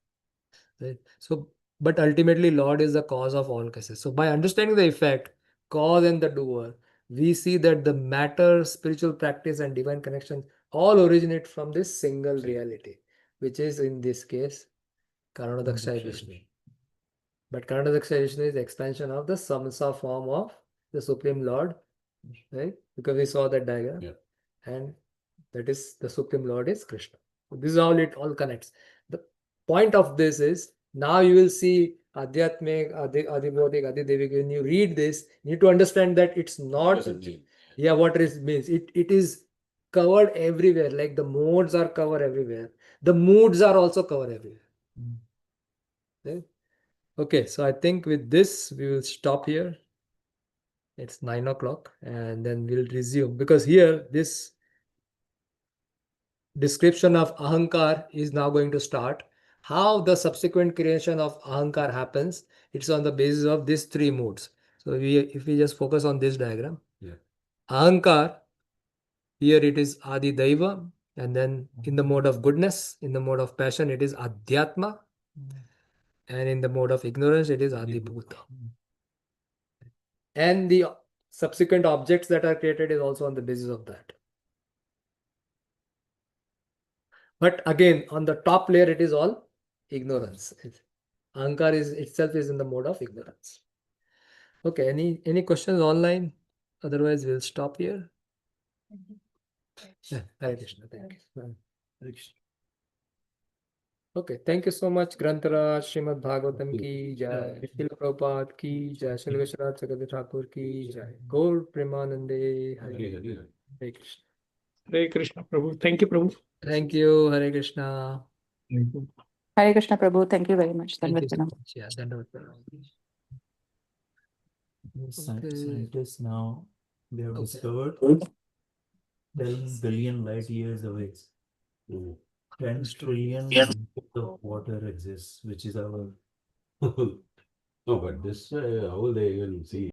Right? So, but ultimately, Lord is the cause of all cases. So, by understanding the effect, cause, and the doer, we see that the matter, spiritual practice, and divine connection all originate from this single reality, which is in this case Karanadaksha Vishnu. But Karanadaksha Vishnu is the expansion of the samsa form of the Supreme Lord, right? Because we saw that diagram, Yeah. and that is the Supreme Lord is Krishna. So this is how it all connects. The point of this is now you will see Adhyatmik, Adibhautik, Adidevik. When you read this, you need to understand that it's not Doesn't mean. what it means. It is covered everywhere. Like the modes are covered everywhere. The moods are also covered everywhere. Right? Okay, so I think with this we will stop here. It's 9 o'clock, and then we'll resume because here this description of Ahankar is now going to start. How the subsequent creation of Ahankar happens, it's on the basis of these 3 modes. So if we just focus on this diagram, Yeah. Ahankar, here it is Adi Daiva, and then in the mode of goodness, in the mode of passion, it is Adhyatma, and in the mode of ignorance, it is Adi Bhuta. And the subsequent objects that are created is also on the basis of that. But again, on the top layer, it is all ignorance. Ahankar itself is in the mode of ignorance. Okay, any questions online? Otherwise, we'll stop here. Yeah, Hare Krishna. Thank you. Hare Krishna. Okay, thank you so much, Granthara, Srimad Bhagavatam ki jai, Srila Prabhupada ki jai, Srila Vishwanath Chakravarti Thakur ki jai, Gaur Premanande, Hare Hare Hare. Hare Krishna. Hare Krishna Prabhu. Thank you, Prabhu. Thank you, Hare Krishna. Hare Krishna Prabhu, thank you very much. Thank you so Dandavat. much. Yeah, Dandavat Pranam. Scientists now, they have Okay. discovered 10 billion light years away. Mm. 10 trillion liters of water exists, which is our No, but this, how will they even see?